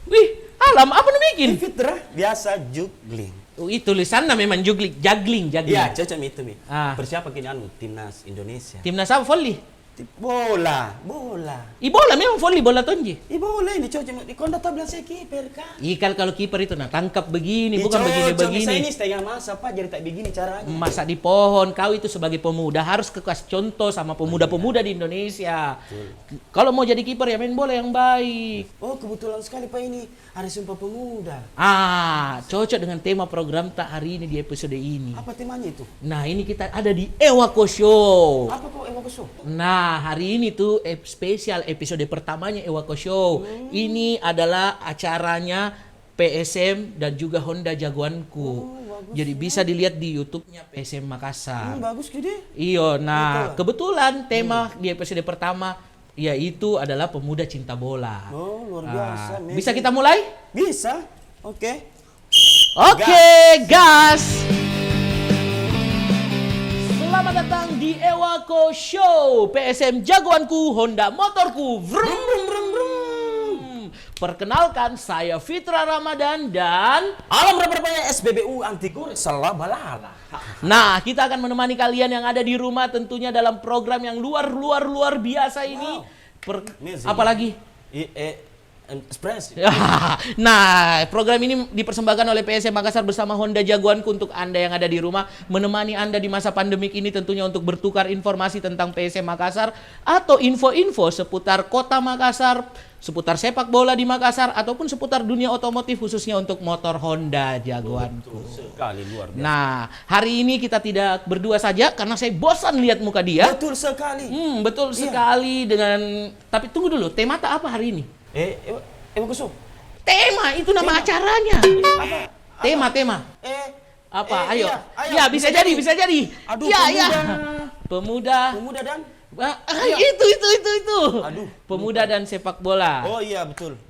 Wih, alam apa nih bikin? Fitra biasa juggling. Oh, itu tulisannya memang juggling. Iya, cocok itu mi. Ah. Persiapan kini timnas Indonesia. Timnas apa volley? Bola. Bola memang volley bola tonji. Bola ini cocok. Kau ndak tahu bilang saya kiper kah? Ikan kalau kiper itu tangkap begini, bukan Saya begini. ini setengah masa Pak, jadi tak begini caranya. Masa di pohon, kau itu sebagai pemuda harus kasih contoh sama pemuda-pemuda di Indonesia. Kalau mau jadi kiper ya main bola yang baik. Oh, kebetulan sekali Pak, ini hari Sumpah Pemuda. Cocok dengan tema program tak hari ini di episode ini. Apa temanya itu? Nah, ini kita ada di Ewako Show. Apa kok Ewako Show? Nah, hari ini tuh spesial episode pertamanya Ewako Show. Ini adalah acaranya PSM dan juga Honda Jagoanku. Jadi bisa dilihat di YouTube-nya PSM Makassar. Bagus gede. Iya, nah kebetulan tema di episode pertama yaitu adalah pemuda cinta bola. Oh, luar biasa. Bisa kita mulai? Bisa. Oke. Oke, gas. Selamat datang di Ewako Show. PSM Jagoanku, Honda motorku. Vrum, vrum, vrum, vrum. Perkenalkan, saya Fitra Ramadan dan Alam berapa SBBU anti gores salah balala. nah, kita akan menemani kalian yang ada di rumah tentunya dalam program yang luar biasa ini. Apalagi? Express. Nah, program ini dipersembahkan oleh PSM Makassar bersama Honda Jagoanku untuk Anda yang ada di rumah, menemani Anda di masa pandemik ini tentunya untuk bertukar informasi tentang PSM Makassar atau info-info seputar Kota Makassar, seputar sepak bola di Makassar ataupun seputar dunia otomotif khususnya untuk motor Honda Jagoanku. Sekali luar biasa. Nah, hari ini kita tidak berdua saja karena saya bosan lihat muka dia. Betul sekali. Betul sekali dengan tapi tunggu dulu, tema tak apa hari ini? Ewako Show. Tema itu nama acaranya. Tema. Apa? Ayo. Iya, bisa jadi. Aduh, Iya. Pemuda. dan Itu. Aduh. Pemuda dan sepak bola. Oh iya, betul.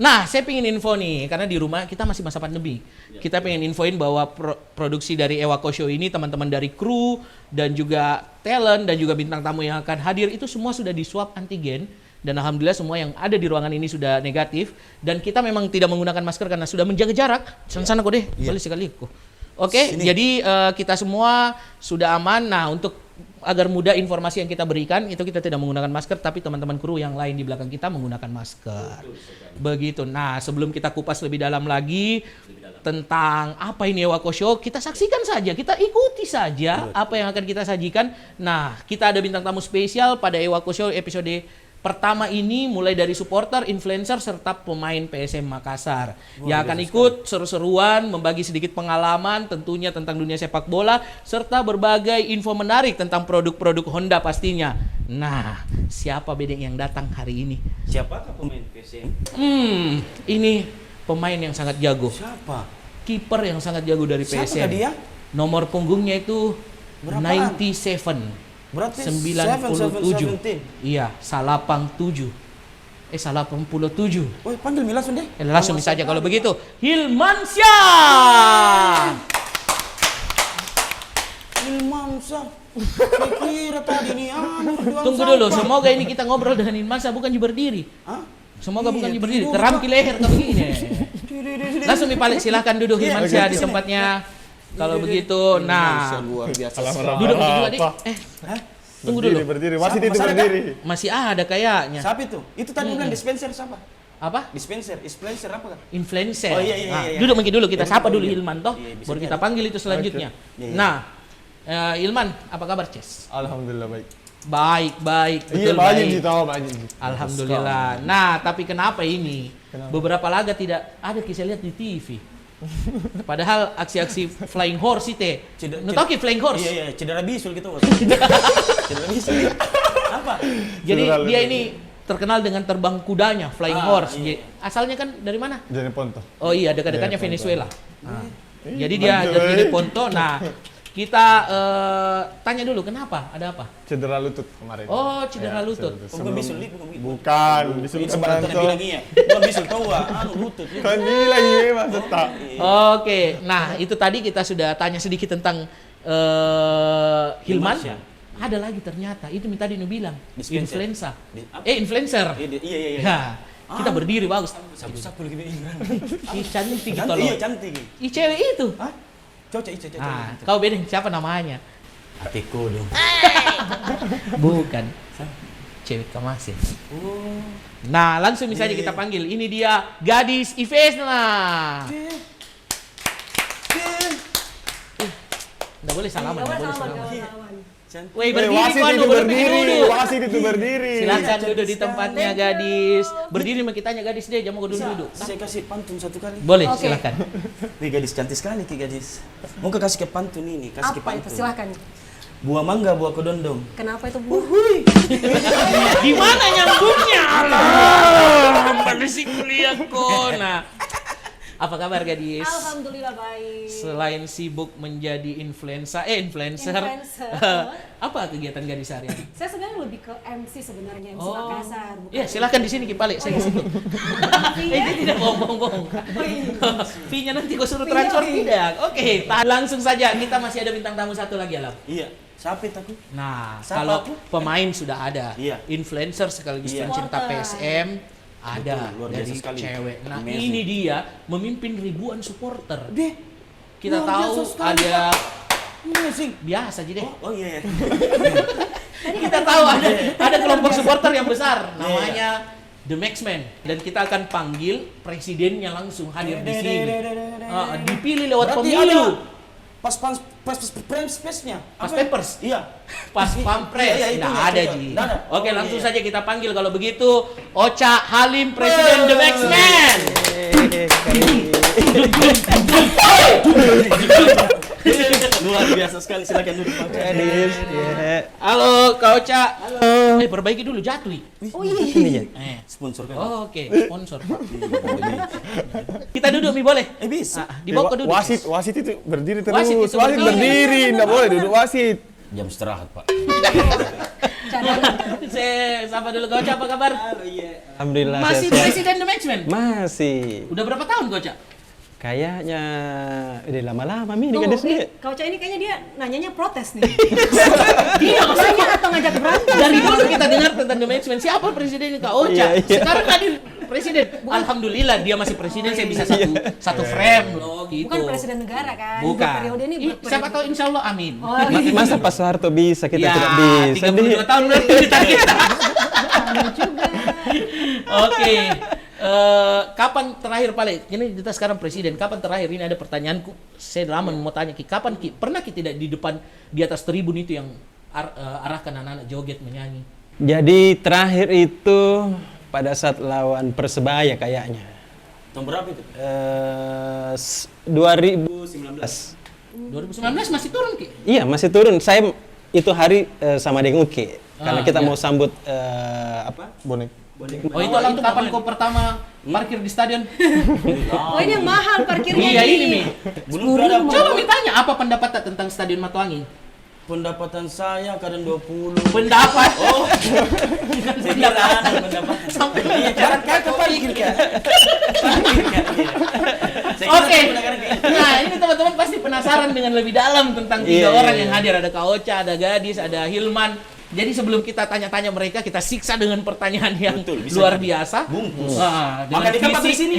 Nah, saya pengen info nih, karena di rumah kita masih masa pandemi. Kita pengen infoin bahwa produksi dari Ewako Show ini, teman-teman dari kru, dan juga talent, dan juga bintang tamu yang akan hadir, itu semua sudah di swab antigen. Dan alhamdulillah semua yang ada di ruangan ini sudah negatif. Dan kita memang tidak menggunakan masker karena sudah menjaga jarak. Sana kok deh, boleh sekali kok. Oke, jadi kita semua sudah aman. Nah, untuk agar mudah informasi yang kita berikan, itu kita tidak menggunakan masker, tapi teman-teman kru yang lain di belakang kita menggunakan masker. Begitu. Nah, sebelum kita kupas lebih dalam lagi tentang apa ini Ewako Show, kita saksikan saja, kita ikuti saja apa yang akan kita sajikan. Nah, kita ada bintang tamu spesial pada Ewako Show episode pertama ini, mulai dari supporter, influencer, serta pemain PSM Makassar yang akan ikut seru-seruan, membagi sedikit pengalaman tentunya tentang dunia sepak bola, serta berbagai info menarik tentang produk-produk Honda pastinya. Nah, siapa bedeng yang datang hari ini? Siapakah pemain PSM? Ini pemain yang sangat jago. Siapa? Kiper yang sangat jago dari PSM. Siapakah dia? Nomor punggungnya itu Berapaan? 97. Berarti 97. Iya, 87. 87. Woi, panggil Mi langsung deh. Langsung saja kalau begitu. Hilmansyah. Hilmansyah. Kira tadi nih Tunggu dulu, semoga ini kita ngobrol dengan Hilmansyah bukan berdiri. Semoga bukan berdiri, terampi leher kayak begini. Langsung dipalik, silakan duduk Hilmansyah di tempatnya. Kalau begitu, nah, luar biasa. duduk juga dik. Tunggu dulu. Berdiri. Berdiri. Masih ada kayaknya. Siapa itu? Itu tadi bilang dispenser siapa? Apa? Dispenser apa kan? Influencer. Oh, iya. Duduk mungkin dulu kita Iya, sapa betul, dulu iya. Hilman toh, Iya, bisa baru kita jadi. panggil itu selanjutnya. Iya. Nah, Hilman, apa kabar Ces? Alhamdulillah baik. Baik, Iya, betul banyak baik. sih tahu banyak. Alhamdulillah. Nah, tapi kenapa ini? Beberapa laga tidak ada kisah lihat di TV. Padahal aksi-aksi flying horse itu. Tahu ki flying horse? Iya, cedera bisul gitu. Cedera bisul. Apa? Jadi Cedera dia lebih. ini terkenal dengan terbang kudanya, flying horse. Iya. Asalnya kan dari mana? Jadi Ponto. Oh iya, dekat-dekatnya Iya, Venezuela. Ponto. Jadi dia dari Ponto. Nah, kita tanya dulu kenapa? Ada apa? Cedera lutut kemarin. Oh, cedera Ya, lutut. Bukan bisul, bukan bisul. Bukan, bisul Itu sebenarnya Ponto. bilang iya. Bukan bisul tahu lutut. Kan gila iya maksud tak. Oke, nah itu tadi kita sudah tanya sedikit tentang Hilman. Ada lagi ternyata, itu tadi nu bilang Dispenser. influenza. Apa? Influencer. Iya. Ya, Kita berdiri bagus. Sapu-sapu lagi Imran. Ih, cantik gitu Cantik, loh. iya cantik. Ih, cewek itu. Hah? Cocok, cocok. Ah, kau bedeng siapa namanya? Hatiku dong. Bukan. Cewek Kamasin. Oh. Nah, langsung misalnya kita panggil. Ini dia gadis Ivesna. Nggak boleh salaman, nggak boleh salaman. Cantik. Woi, Weh, berdiri wasit kau itu anu, berdiri, duduk. wasit itu berdiri. Silakan duduk di tempatnya gadis. Berdiri mah kitanya gadis deh, jangan mau duduk. Saya kasih pantun satu kali. Boleh, Oke. silakan. Wih, gadis cantik sekali ki gadis. Mau ke kasih ke pantun ini, kasih ke Apa itu? pantun. Silahkan. Buah mangga, buah kedondong. Kenapa itu Bu? Di mana nyambungnya? Alah, bersih kuliah kok. Nah, apa kabar gadis? Alhamdulillah baik. Selain sibuk menjadi influencer, Influencer. apa kegiatan gadis hari-hari? Saya sebenarnya lebih ke MC sebenarnya, MC Oh. Makassar. bukan- Iya, silakan di sini Kipale, saya kasih. Ini tidak bohong-bohong. Fee-nya nanti kau suruh transfer tidak. Oke, langsung saja kita masih ada bintang tamu satu lagi Alam. Iya. Siapa itu aku? Nah, Siapa kalau aku? pemain sudah ada, Iya. influencer sekaligus Iya. pencinta Supporter. PSM ada Betul, luar dari biasa sekali. cewek. Nah, Amazing. ini dia memimpin ribuan supporter. Deh. Kita luar tahu biasa sekali, ada Amazing. biasa aja deh. Oh iya. Kita tahu ada kelompok supporter yang besar namanya The Maxman dan kita akan panggil presidennya langsung hadir di sini. Dipilih lewat Berarti pemilu. ada pas space-nya. Pas Apa? Pampers. Iya. Pas pampres, Iya, iya, nggak itunya, ada itunya. Ji. Nggak ada. Oke, Oh, langsung iya. saja kita panggil kalau begitu Ocha Halim, Presiden The Maxman. Luar biasa sekali, silakan duduk Pak. Gadis, ya. Halo Kak Ocha. Halo. Perbaiki dulu jatuh. Oh iya. Sponsor kan. Oke, sponsor Pak. Kita duduk Mi boleh? Bisa. Dibawa ke duduk. Wasit itu berdiri terus. Wasit Wasit, itu berdiri. berdiri, enggak boleh duduk wasit. Jam istirahat, Pak. Saya sapa dulu Kak Ocha, apa kabar? Alhamdulillah Masih sehat-sehat. Presiden The Maxman? Masih. Udah berapa tahun Kak Ocha? Kayaknya udah lama-lama Mi di Tunggu, gadis nih. Kau Cak ini kayaknya dia nanyanya protes nih. Iya, Nanya atau ngajak berantem? dari dulu kita dengar tentang The Maxman. Siapa presidennya Kak Ocha? Iya, iya. Sekarang hadir presiden. Alhamdulillah dia masih presiden. Saya bisa satu frame loh gitu. Bukan presiden negara kan? Bukan. Periode ini Ih, siapa tahu insya Allah amin. Oh, iya. Masa Pak Soeharto bisa kita Ya, tidak bisa 32 tahun berarti kita. Benar juga. Oke. Kapan terakhir Pale? Ini kita sekarang presiden. Kapan terakhir? Ini ada pertanyaanku. Saya lama mau tanya Ki. Kapan Ki? Pernah Ki tidak di depan di atas tribun itu yang arahkan anak-anak joget menyanyi? Jadi terakhir itu pada saat lawan Persebaya kayaknya. Tahun berapa itu? 2019. 2019 masih turun Ki? Iya, masih turun. Saya itu hari sama dengan Uki. Karena kita iya. mau sambut apa? Bonek. Oh itu Alam, kapan kau pertama parkir di stadion? Oh ini yang mahal parkirnya. Iya nih. ini Mi. Belum berada Coba ditanya apa pendapat tentang Stadion Matuangi? pendapatan saya kadang 20. Pendapat. Oh. Pendapatan. Sampai Iya, jangan kau parkir kan. Oke. Nah, ini teman-teman pasti penasaran dengan lebih dalam tentang tiga Iya, orang iya. yang hadir. Ada Kak Ocha, ada Gadis, ada Hilman. Jadi sebelum kita tanya-tanya mereka, kita siksa dengan pertanyaan yang Betul, bisa luar jadi. biasa. Bungkus. Dengan Maka di tempat fisik. di sini.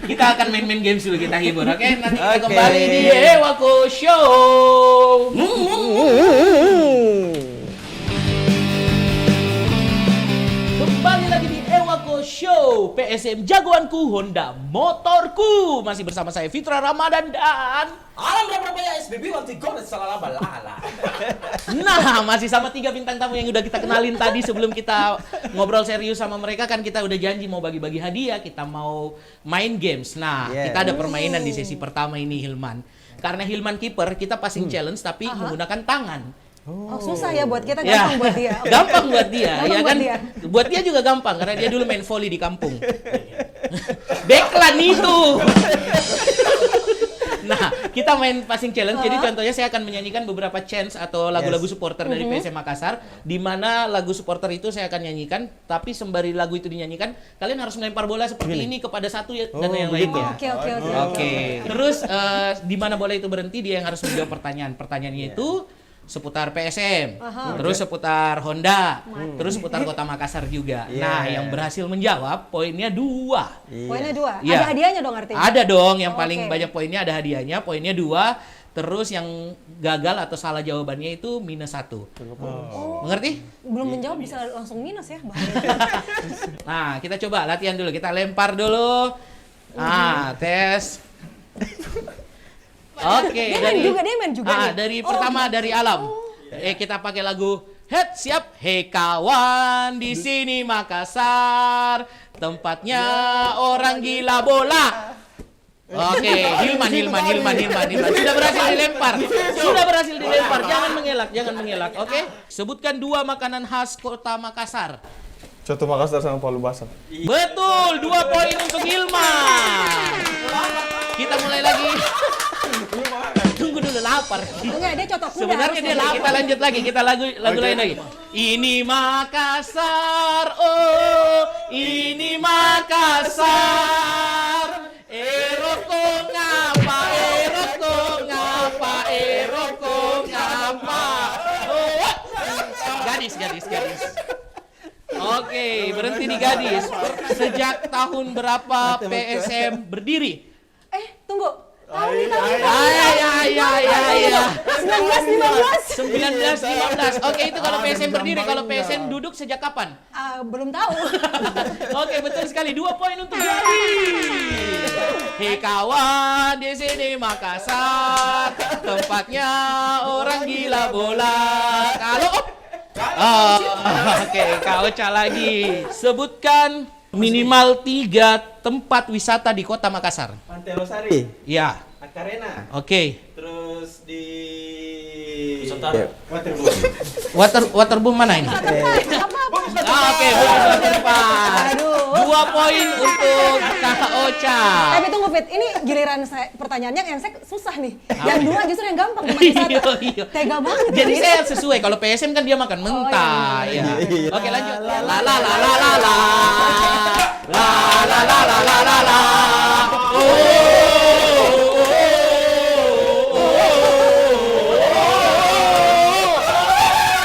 Kita akan main-main games dulu, kita hibur. Oke, nanti kita Oke. kembali di Ewako Show. Kembali lagi di Ewako Show, PSM Jagoanku, Honda Motorku. Masih bersama saya Fitra Ramadan dan Alam berapa ya SBB wanti gol salah lala. nah, masih sama 3 bintang tamu yang udah kita kenalin tadi sebelum kita ngobrol serius sama mereka kan kita udah janji mau bagi-bagi hadiah, kita mau main games. Nah, Yeah. kita ada permainan di sesi pertama ini Hilman. Karena Hilman kiper, kita passing challenge tapi menggunakan tangan. Oh susah ya buat kita, Ya, gampang buat dia. gampang buat dia, Gampang ya buat kan? dia. Buat dia juga gampang karena dia dulu main volley di kampung. Deklan itu. Nah, kita main passing challenge. Jadi contohnya saya akan menyanyikan beberapa chants atau lagu-lagu supporter dari PSM Makassar, di mana lagu supporter itu saya akan nyanyikan, tapi sembari lagu itu dinyanyikan, kalian harus melempar bola seperti ini kepada satu dan yang lainnya. Oke. Oke. Terus di mana bola itu berhenti dia yang harus menjawab pertanyaan. Pertanyaannya itu seputar PSM, terus seputar Honda, terus seputar Kota Makassar juga. Nah, yang berhasil menjawab poinnya 2. Poinnya 2. Iya. Ada hadiahnya dong artinya? Ada dong, yang paling Oke. banyak poinnya ada hadiahnya, poinnya 2. Terus yang gagal atau salah jawabannya itu -1. Mengerti? Belum menjawab bisa langsung minus ya. Nah, kita coba latihan dulu. Kita lempar dulu. Tes. Oke, Dia main juga nih. dari pertama dari Alam. Kita pakai lagu Head siap, hei kawan, di sini Makassar, tempatnya orang gila bola. Oke, Hilman. Sudah berhasil dilempar. Jangan mengelak. Oke, sebutkan 2 makanan khas Kota Makassar. Coto Makassar sama Palu Basah. Betul, 2 poin untuk Hilman. Kita mulai lagi. Tunggu dulu, lapar. Enggak, dia cotok kuda. Sebenarnya dia lapar. Kita lanjut lagi, kita lagu lain lagi. Ini Makassar, oh, ini Makassar. Eroko ngapa. Oh. Gadis. Oke, berhenti di gadis. Sejak tahun berapa PSM berdiri? Tunggu. Tahun Ya. 1915. Oke, itu kalau PSM berdiri. Kalau PSM duduk sejak kapan? Belum tahu. Oke, betul sekali. 2 poin untuk Gadis. Hei kawan, di sini Makassar, tempatnya orang gila bola. Kalau oke, Kak Ocha lagi. Sebutkan minimal 3 tempat wisata di Kota Makassar. Pantai Losari, Ya. Akarena, Oke. terus di Waterboom mana ini? Oke, waterboom. 2 poin untuk Kakak Ocha. Tapi tunggu Fit, ini giliran saya pertanyaannya yang saya susah nih. Yang 2 justru yang gampang tempat wisata. Iya. Tega banget. Jadi ini. saya sesuai. Kalau PSM kan dia makan mentah. Ya. Oke, lanjut.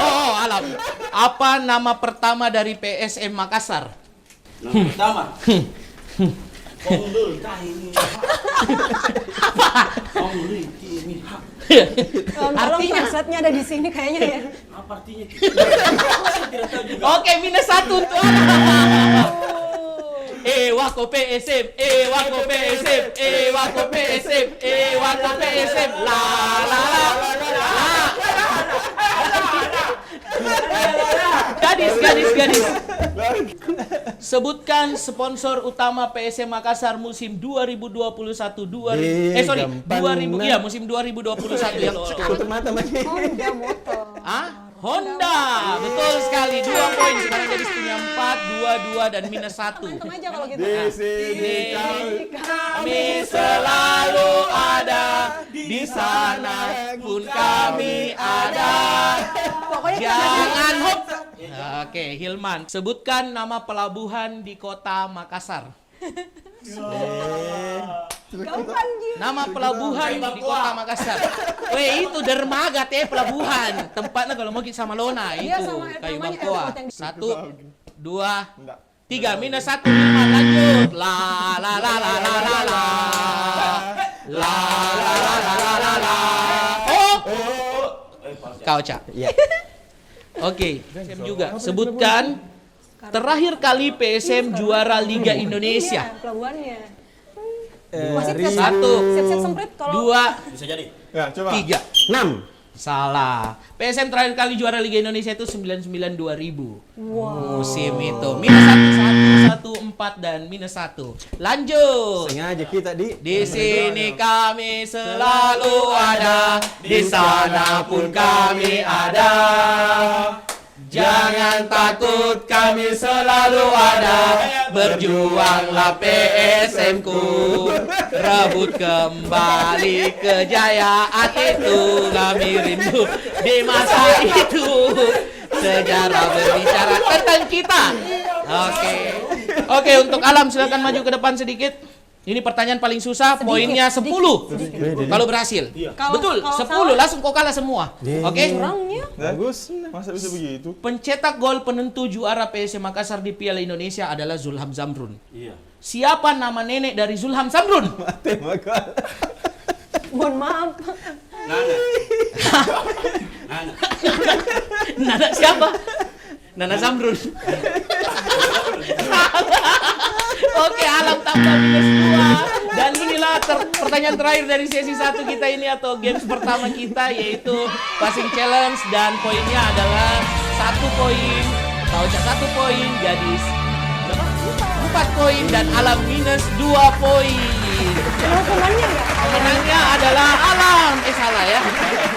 Oh, Alam. Apa nama pertama dari PSM Makassar? Pertama. Kondul ini. Kondul ini. Tolong Artinya? translate-nya ada di sini kayaknya ya. Apa artinya? Oke, -1 untuk Alam. Wako PSM. La. Gadis. Sebutkan sponsor utama PSM Makassar musim 2021 musim 2021 ya. tutup mata masih. Honda motor. Honda. Betul sekali. 2 poin. Sekarang jadi punya 4, 2 dan -1. Hitung aja kalau gitu. Di sini Kami selalu ada, di sana pun kami ada. Pokoknya Jangan hop. Oke, Hilman, sebutkan nama pelabuhan di Kota Makassar. gampang gitu. Nama pelabuhan di Kota Makassar. Weh, itu dermaga teh pelabuhan. Tempatnya kalau mau kita sama Lona Iya, itu sama kayu namanya Bangkoa. airport yang di- 1, 2, Enggak. 3, -1 Hilman, lanjut. La. Oh. Kau Cak. Iya. Oke, PSM juga. Sebutkan terakhir kali PSM juara Liga Indonesia. Iya, pelabuhannya. Masih 1, Siap-siap semprit kalau 2, Bisa jadi. Ya, coba. 3. 6. Salah. PSM terakhir kali juara Liga Indonesia itu 99-2000. wow. Musim itu. -1, 4 dan -1. Lanjut. Sengaja kita Di sini kami selalu ada, di sana pun kami ada. Jangan takut, kami selalu ada. Berjuanglah PSM ku, rebut kembali kejayaan itu. Kami rindu di masa itu. Sejarah berbicara tentang kita. Oke, untuk Alam silakan maju ke depan sedikit. Ini pertanyaan paling susah, Sedikit, poinnya 10. sedikit. Kalau berhasil. Kalau- Betul, kalau 10 langsung kau kalah semua. Oke? Kurangnya. Bagus. Masa bisa begitu? Pencetak gol penentu juara PSM Makassar di Piala Indonesia adalah Zulham Zamrun. Iya. Siapa nama nenek dari Zulham Zamrun? Mohon maaf. Nana. Nana. Nana siapa? Nana Zamrun. Oke, Alam tambah -2. Dan inilah pertanyaan terakhir dari sesi 1 kita ini atau games pertama kita, yaitu passing challenge, dan poinnya adalah 1 poin, Kauca 1 poin, Gadis berapa? 4 poin, dan Alam -2 poin. Ada hukumannya nggak? Pemenangnya adalah Alam. Salah ya.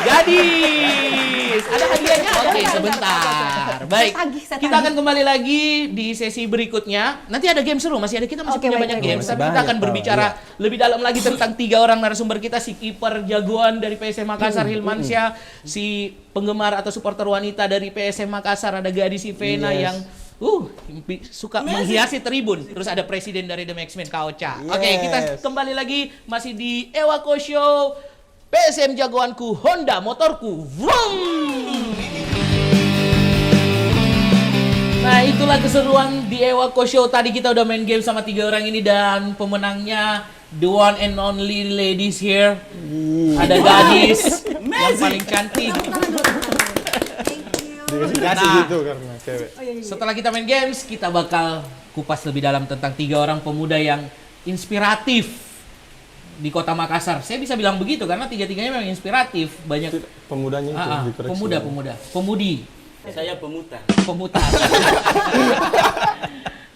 Gadis. Ada hadiahnya? Oke, sebentar. Baik. Saya Kita tagih. akan kembali lagi di sesi berikutnya. Nanti ada game seru, kita masih Oke, punya baik, banyak baik, games. baik. Tapi kita Banyak, akan Pak. berbicara lebih dalam lagi tentang 3 orang narasumber kita, si kiper jagoan dari PSM Makassar Hilmansyah, si penggemar atau supporter wanita dari PSM Makassar ada Gadis Ivena Yes. yang suka menghiasi tribun. Terus ada presiden dari The Maxman Kauca. Oke, Yes. kita kembali lagi masih di Ewako Show. PSM jagoanku, Honda motorku. Vroom! Nah, itulah keseruan di Ewako Show. Tadi kita udah main game sama 3 orang ini, dan pemenangnya the one and only ladies here. Ada Gadis yang paling cantik. Dikasih Nah. gitu karena cewek. Setelah kita main games, kita bakal kupas lebih dalam tentang 3 orang pemuda yang inspiratif di Kota Makassar. Saya bisa bilang begitu karena 3-3-nya memang inspiratif. Banyak Pemudanya itu dikoreksi. pemudi, Saya pemutar. pemutar.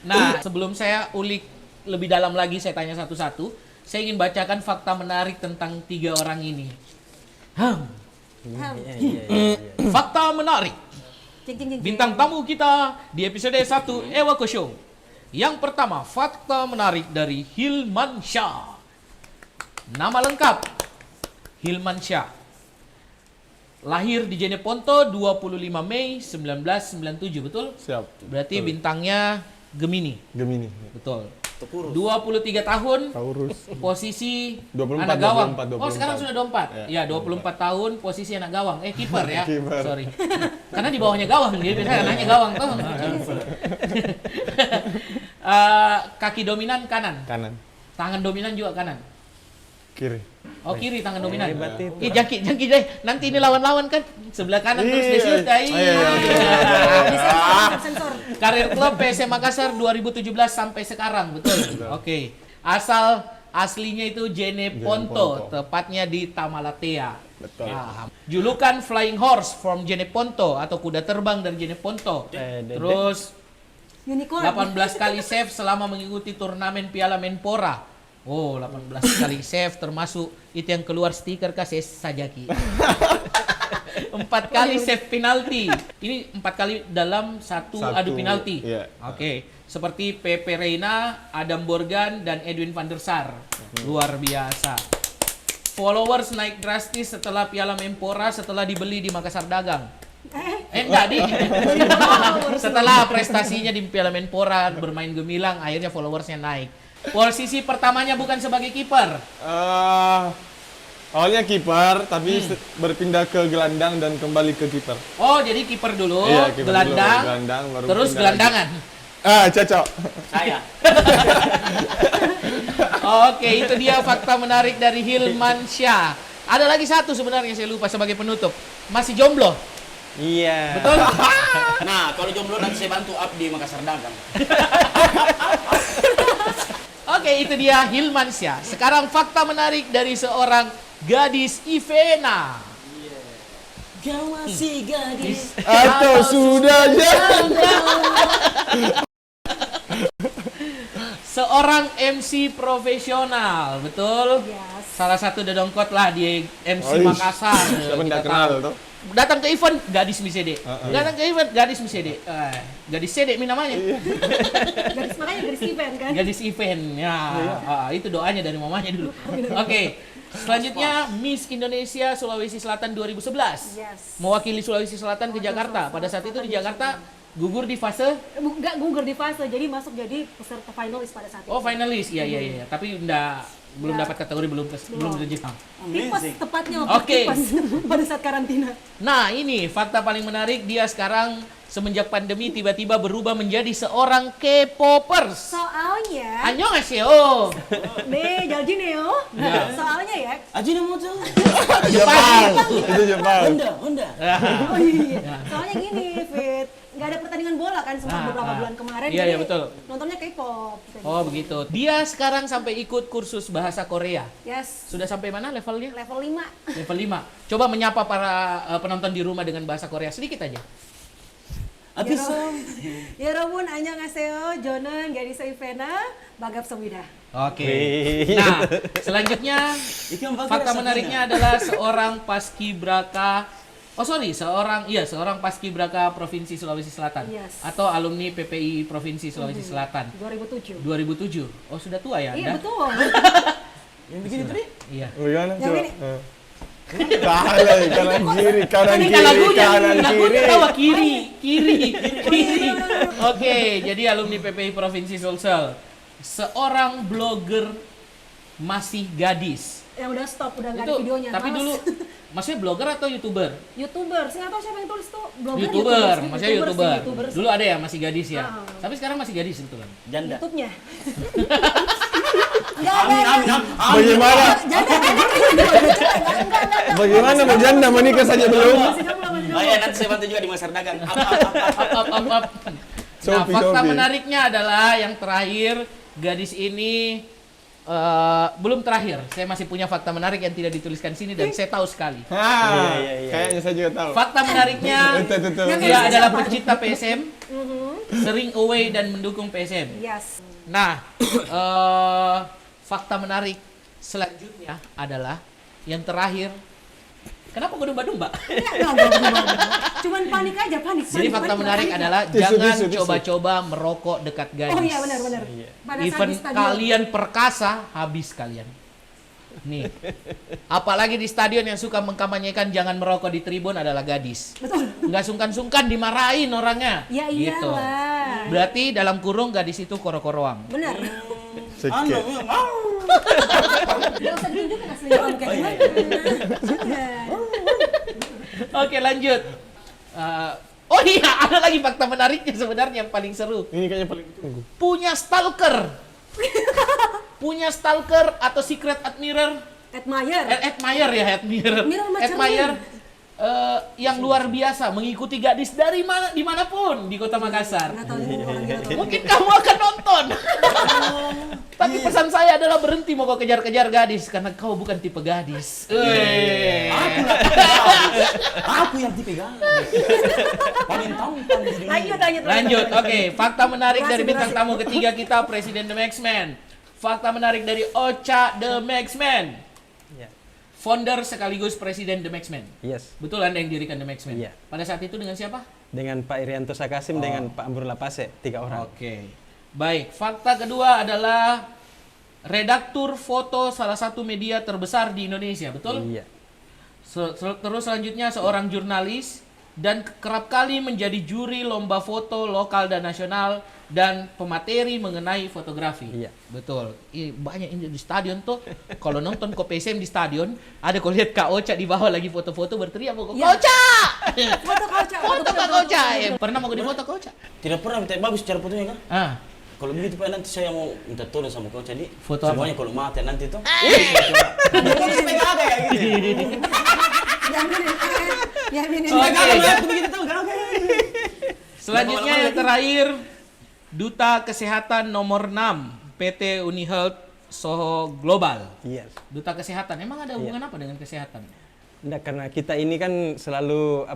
Nah, sebelum saya ulik lebih dalam lagi, saya tanya satu-satu. Saya ingin bacakan fakta menarik tentang 3 orang ini. Fakta menarik. Cing, cing, cing, cing. Bintang tamu kita di episode 1 Ewako Show. Yang pertama, fakta menarik dari Hilmansyah. Nama lengkap Hilmansyah. Lahir di Jeneponto 25 Mei 1997, betul? Siap. Berarti bintangnya Gemini. Gemini. Betul. Tepurus. 23 tahun, Taurus. posisi 24, anak gawang. 24. Oh, sekarang sudah 24. Ya, 24 tahun, posisi anak gawang. Kiper ya. Kiper. Sorry. Karena di bawahnya gawang, dia biasanya anaknya gawang tuh. Kaki dominan kanan. Kanan. Tangan dominan juga kanan. Kiri. Oh, kiri tangan dominan. hebat itu. Jangki deh. Nanti ini lawan-lawan kan sebelah kanan terus Iya. desiut dai. Disensor, sensor. Karir klub PSM Makassar 2017 sampai sekarang, betul? Oke. Asal aslinya itu Jeneponto, Jeneponto. tepatnya di Tamalatea. Betul. Nah, julukan Flying Horse from Jeneponto atau kuda terbang dari Jeneponto. Terus Unicorn. 18 kali save selama mengikuti turnamen Piala Menpora. Oh, 18 kali save termasuk itu yang keluar stiker kasih Sajaki. 4 kali save penalti. Ini 4 kali dalam satu adu penalti. Iya. Oke, seperti Pepe Reina, Adam Borgan, dan Edwin van der Sar. Luar biasa. Followers naik drastis setelah Piala Menpora setelah dibeli di Makassar Dagang. Enggak di. Setelah prestasinya di Piala Menpora bermain gemilang, akhirnya followersnya naik. Posisi pertamanya bukan sebagai kiper. Awalnya kiper, tapi berpindah ke gelandang dan kembali ke kiper. Oh, jadi kiper dulu, Iya, kiper dulu, gelandang, gelandang, baru terus pindah gelandangan. Cocok. Saya. Oke, itu dia fakta menarik dari Hilmansyah. Ada lagi satu sebenarnya saya lupa sebagai penutup. Masih jomblo, Iya. betul? Nah, kalau jomblo nanti saya bantu up di Makassar Dagang. Oke, itu dia Hilmansyah. Sekarang fakta menarik dari seorang Gadis Ivena. Kau masih gadis. Atau sudah janda. Seorang MC profesional, betul? Yes. Salah satu dedongkot lah di MC Oh, Makassar. Siapa Kita tidak tahu. kenal tuh? Datang ke event Gadis Misede. Datang ke event Gadis Misede. Gadis Sede mi namanya. Garis makanya garis event kan. Gadis event. Ya, itu doanya dari mamanya dulu. Oke. Selanjutnya Miss Indonesia Sulawesi Selatan 2011. Yes. Mewakili Sulawesi Selatan ke Jakarta. Pada saat itu di Jakarta Gugur di fase Enggak gugur di fase, jadi masuk jadi peserta finalis pada saat itu. finalis. Iya. Tapi belum dapat kategori, belum ke Jepang. Tipes tepatnya Oke. tipes pada saat karantina. Nah, ini fakta paling menarik, dia sekarang semenjak pandemi tiba-tiba berubah menjadi seorang K-popers. Soalnya, Annyeonghaseyo. nih Jalji Neo, soalnya ya, Ajinomoto. Jepang. Itu Jepang. Honda. oh iya, soalnya gini, Fit, nggak ada pertandingan bola kan beberapa bulan kemarin, Iya, jadi betul. nontonnya K-pop. Oh, begitu. Dia sekarang sampai ikut kursus bahasa Korea. Yes, Sudah sampai mana levelnya? level 5. Level 5. Coba menyapa para penonton di rumah dengan bahasa Korea sedikit aja. Atisam. 여러분 안녕하세요. 저는 게리서 이페나 반갑습니다. Oke. Wih. Nah, selanjutnya Ikan bakar fakta rasanya. menariknya adalah seorang paskibraka. Seorang paskibraka Provinsi Sulawesi Selatan Yes. atau alumni PPI Provinsi Sulawesi Selatan 2007. 2007. Oh, sudah tua ya Iya Anda? betul. Yang begini tadi? Iya. Bagaimana Yang coba? ini. Kanan kiri, kanan Ini kiri, lagunya, kanan lagunya kiri. tawa kiri. Oke, jadi alumni PPI Provinsi Sulsel. Seorang blogger masih gadis. Yang udah stop, udah nggak ada Itu, videonya. tapi Males. dulu maksudnya blogger atau YouTuber? YouTuber, saya nggak tahu siapa yang tulis tuh. Blogger, YouTuber, sih, maksudnya sih, YouTuber. YouTuber sih. Dulu ada ya masih gadis ya. Ah. Tapi sekarang masih gadis gitu kan. Janda. YouTube-nya. Amin. Bagaimana? Bagaimana berjanda menikah saja belum? Oh ya, nanti saya bantu juga di Masar Dagang. Up. Nah, Sopi, fakta Sopi. menariknya adalah yang terakhir, gadis ini belum terakhir. Saya masih punya fakta menarik yang tidak dituliskan sini dan saya tahu sekali. Iya. Kayaknya saya juga tahu. Fakta menariknya, Betul. dia adalah pecinta PSM, sering away dan mendukung PSM. Yes. Nah, fakta menarik selanjutnya adalah yang terakhir. Kenapa gue domba-domba? Cuman panik aja, panik. Jadi fakta panik, menarik panik. adalah Tisu, jangan tisu. coba-coba merokok dekat gadis. Oh iya benar. Pada saat Even di stadion. kalian perkasa, habis kalian. Nih, apalagi di stadion yang suka mengkampanyekan jangan merokok di tribun adalah gadis. Betul. Nggak sungkan-sungkan dimarahin orangnya. Ya Gitu. iyalah. Berarti dalam kurung gadis itu koro-koroang. Benar. Sekit. Gak usah ditunjukin asli orang kayak gimana. Oke, lanjut. Oh iya, ada lagi fakta menariknya sebenarnya yang paling seru. Ini kayaknya paling ditunggu. Punya stalker. Punya stalker atau secret admirer. Admire. Admirer ya, admirer. Admirer macam Admirer yang luar biasa mengikuti gadis dari mana dimanapun di Kota Makassar. Nggak tahu ini orang gila tuh. Mungkin kamu akan nonton. Tapi pesan saya adalah berhenti mau kau kejar-kejar gadis karena kau bukan tipe gadis. Aku yang tipe gadis. Paling tampan di dunia. Lanjut, oke. Fakta menarik Durasi, dari bintang durasi. tamu ketiga kita, Presiden The Maxman. Fakta menarik dari Ocha The Maxman. Ya. Founder sekaligus Presiden The Maxman. Yes. Betul Anda yang dirikan The Maxman? Iya. Pada saat itu dengan siapa? Dengan Pak Irianto Sakasim dengan Pak Ambur Lapase, 3 orang. Oke. Baik, fakta kedua adalah redaktur foto salah satu media terbesar di Indonesia, betul? Iya. Terus selanjutnya seorang jurnalis dan kerap kali menjadi juri lomba foto lokal dan nasional dan pemateri mengenai fotografi. Iya. Betul. Banyak ini di stadion tuh. Kalau nonton PSM di stadion, ada kau lihat Kak Ocha di bawah lagi foto-foto berteriak, "Kak Iya. Ocha!" Foto Ocha. Foto Kak Ocha. Pernah mau di foto Kak Ocha? Tidak pernah minta bagus cara fotonya kan? Ah. Kalau begitu Pak nanti saya mau minta tolong sama kau jadi Foto apa? semuanya kalau mati nanti tuh. Yang ini. Oke. Selanjutnya yang terakhir, Duta Kesehatan nomor 6 PT Unihealth Soho Global. Yes. Duta Kesehatan, emang ada hubungan apa dengan kesehatan? Nggak, karena kita ini kan selalu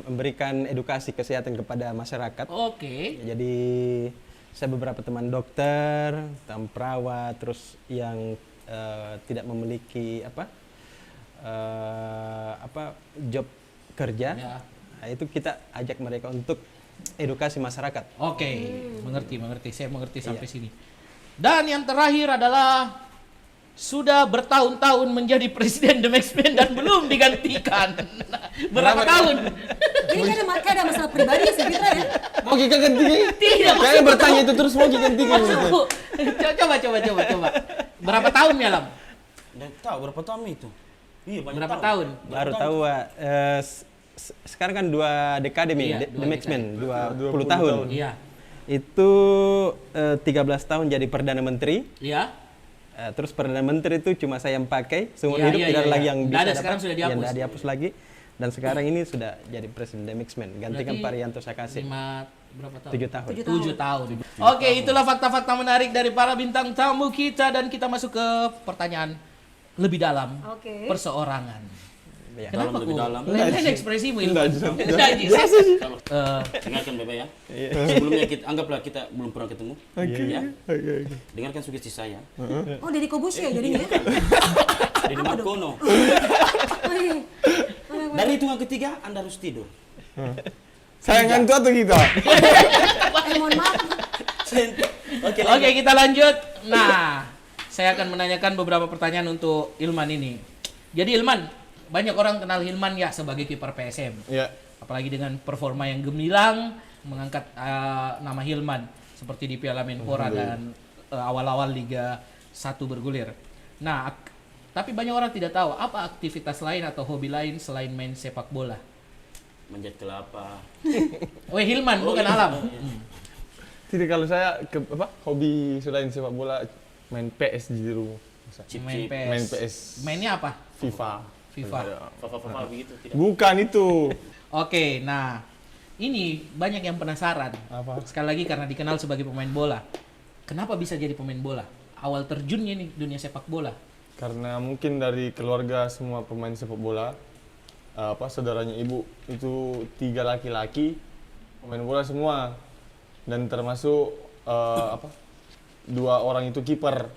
memberikan edukasi kesehatan kepada masyarakat. Oke. Jadi saya beberapa teman dokter, teman perawat, terus yang tidak memiliki job kerja, Ya. nah, itu kita ajak mereka untuk edukasi masyarakat. Oke, mengerti. Saya mengerti sampai Iya. sini. Dan yang terakhir adalah sudah bertahun-tahun menjadi presiden The Maxman dan belum digantikan. Berapa tahun? Ini kayak ada masalah pribadi sih Fitra ya. Mau kita gantikan? Tidak, Kayaknya bertanya itu terus mau kita gantikan. Maksudku. Coba. Berapa tahun ya, Lam? Dan tahu berapa tahun itu? Iya, banyak Berapa tahun? Baru tahu, Wak. Sekarang kan 2 dekade nih, Iya, The 2 Maxman, 20 20 tahun. Iya. Itu 13 tahun jadi Perdana Menteri. Iya. Terus Perdana Menteri itu cuma saya yang pakai, seumur Iya, hidup iya, tidak ada iya. lagi yang Nggak bisa ada, dapat. sekarang sudah Yang dihapus. nggak dihapus lagi. Dan sekarang ini sudah jadi Presiden The Maxman, gantikan Berarti Pak Rianto Sakasi. Berapa tahun? 7 tahun. 7 tahun. Oke, itulah fakta-fakta menarik dari para bintang tamu kita dan kita masuk ke pertanyaan lebih dalam. Oke. Perseorangan. Ya. Kenapa lebih kok? dalam. Lain ekspresimu Enggak, Ilman. enggak. Enggak, Dengarkan Bebe ya. Sebelumnya anggaplah kita belum pernah ketemu. Ya. Oke. Dengarkan sugesti saya. Oh, Deddy Kobushi ya jadinya ya? Dari Markono. Oh, iya. Dari hitungan ketiga Anda harus tidur. Saya ngantuk atau kita? Mohon maaf. Oke, Oke, kita lanjut. Nah, saya akan menanyakan beberapa pertanyaan untuk Ilman ini. Jadi Ilman, banyak orang kenal Hilman ya sebagai kiper PSM. Iya. Apalagi dengan performa yang gemilang, mengangkat nama Hilman seperti di Piala Menpora dan awal-awal Liga 1 bergulir. Nah, tapi banyak orang tidak tahu apa aktivitas lain atau hobi lain selain main sepak bola. Manjat kelapa. Oh, Hilman bukan Alam. Jadi kalau saya hobi selain sepak bola main PS di rumah. Chip Main chip. PS. Main PS. Mainnya apa? FIFA. FIFA. Fafa begitu tidak. Bukan itu. Oke, nah ini banyak yang penasaran. Apa? Sekali lagi karena dikenal sebagai pemain bola. Kenapa bisa jadi pemain bola? Awal terjunnya nih dunia sepak bola. Karena mungkin dari keluarga semua pemain sepak bola, saudaranya ibu itu 3 laki-laki pemain bola semua, dan termasuk 2 orang itu kiper.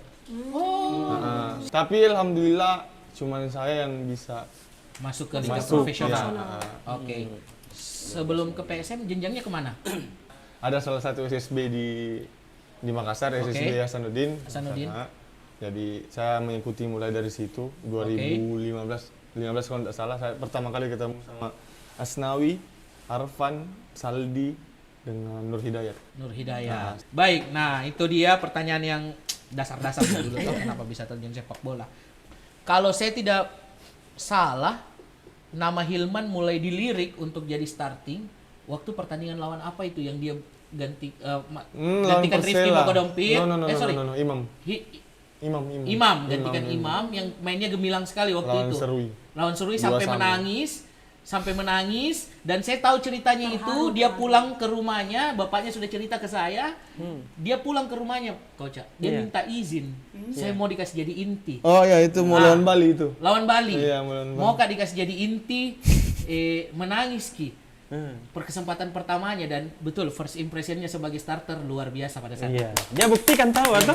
Tapi alhamdulillah cuman saya yang bisa Masuk ke liga masuk. profesional. Ya. Oke. Sebelum ke PSM jenjangnya kemana? Ada salah satu SSB di Makassar, Oke. SSB Hasanuddin. Hasanuddin. Sana. Jadi saya mengikuti mulai dari situ 2015 kalau tidak salah, saya pertama kali ketemu sama Asnawi, Arfan, Saldi dengan Nur Hidayat. Nur Hidayat. Baik, nah itu dia pertanyaan yang dasar-dasar dulu tahu kenapa bisa terjun sepak bola. Kalau saya tidak salah, nama Hilman mulai dilirik untuk jadi starting waktu pertandingan lawan apa itu yang dia gantikan Rifki Mokodompit. No, Imam. Imam. Gantikan Imam yang mainnya gemilang sekali waktu Lawan itu. Serui. Lawan Serui 2-1. sampai menangis dan saya tahu ceritanya itu dia pulang ke rumahnya, bapaknya sudah cerita ke saya. Dia pulang ke rumahnya, Coach. Dia Iya. minta izin. Saya mau dikasih jadi inti. Oh ya, itu mau lawan Bali itu. Lawan Bali. Iya, mau lawan Bali. Mau Kak dikasih jadi inti, menangis Ki. Perkesempatan pertamanya dan betul first impressionnya sebagai starter luar biasa pada saat Iya. itu. Dia buktikan tahu atau?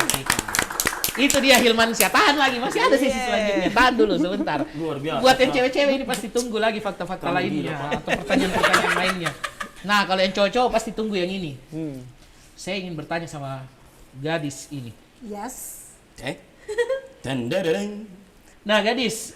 Itu dia Hilman Syah. Tahan lagi, masih ada sesi selanjutnya. Tahan dulu sebentar. Luar biasa. Buat yang cewek-cewek ini pasti tunggu lagi fakta-fakta lainnya atau pertanyaan-pertanyaan lainnya. Nah, kalau yang cowok-cowok pasti tunggu yang ini. Saya ingin bertanya sama gadis ini. Yes. Tendadadang. Nah, gadis,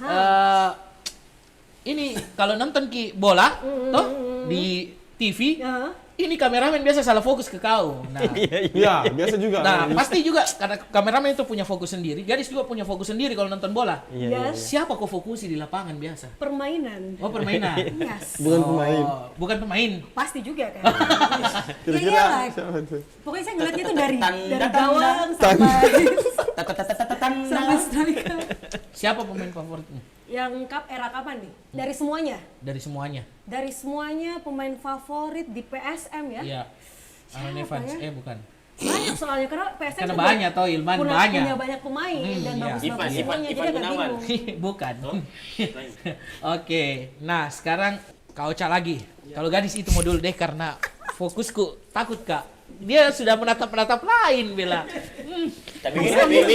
ini kalau nonton bola, toh di TV, Ya. ini kameramen biasa salah fokus ke kau. Nah, Iya, biasa juga. nah pasti juga karena kameramen itu punya fokus sendiri, gadis juga punya fokus sendiri kalau nonton bola. Iya. Yes. Siapa kau fokusi di lapangan biasa? Permainan. Oh, permainan. Yes. Bukan pemain. Oh, bukan pemain. Pasti juga kan. Ya Kira-kira iyalah. siapa tuh? Pokoknya saya ngeliatnya itu dari Tanda. gawang sampai sampai Tanda. striker. Siapa pemain favoritmu Yang era kapan nih? Dari semuanya. dari semuanya? Dari semuanya pemain favorit di PSM ya. Iya. Aaron Siapa Evans, ya? bukan. Banyak soalnya karena PSM Karena juga banyak toh Ilman, banyak. punya banyak pemain dan iya. bagus-bagus Ivan semuanya jadi agak Gunawan. bingung. Bukan. Oke, nah sekarang Kak Ocha lagi. Kalau gadis itu mau dulu deh karena fokusku takut Kak. Dia sudah menatap lain Bella. Tapi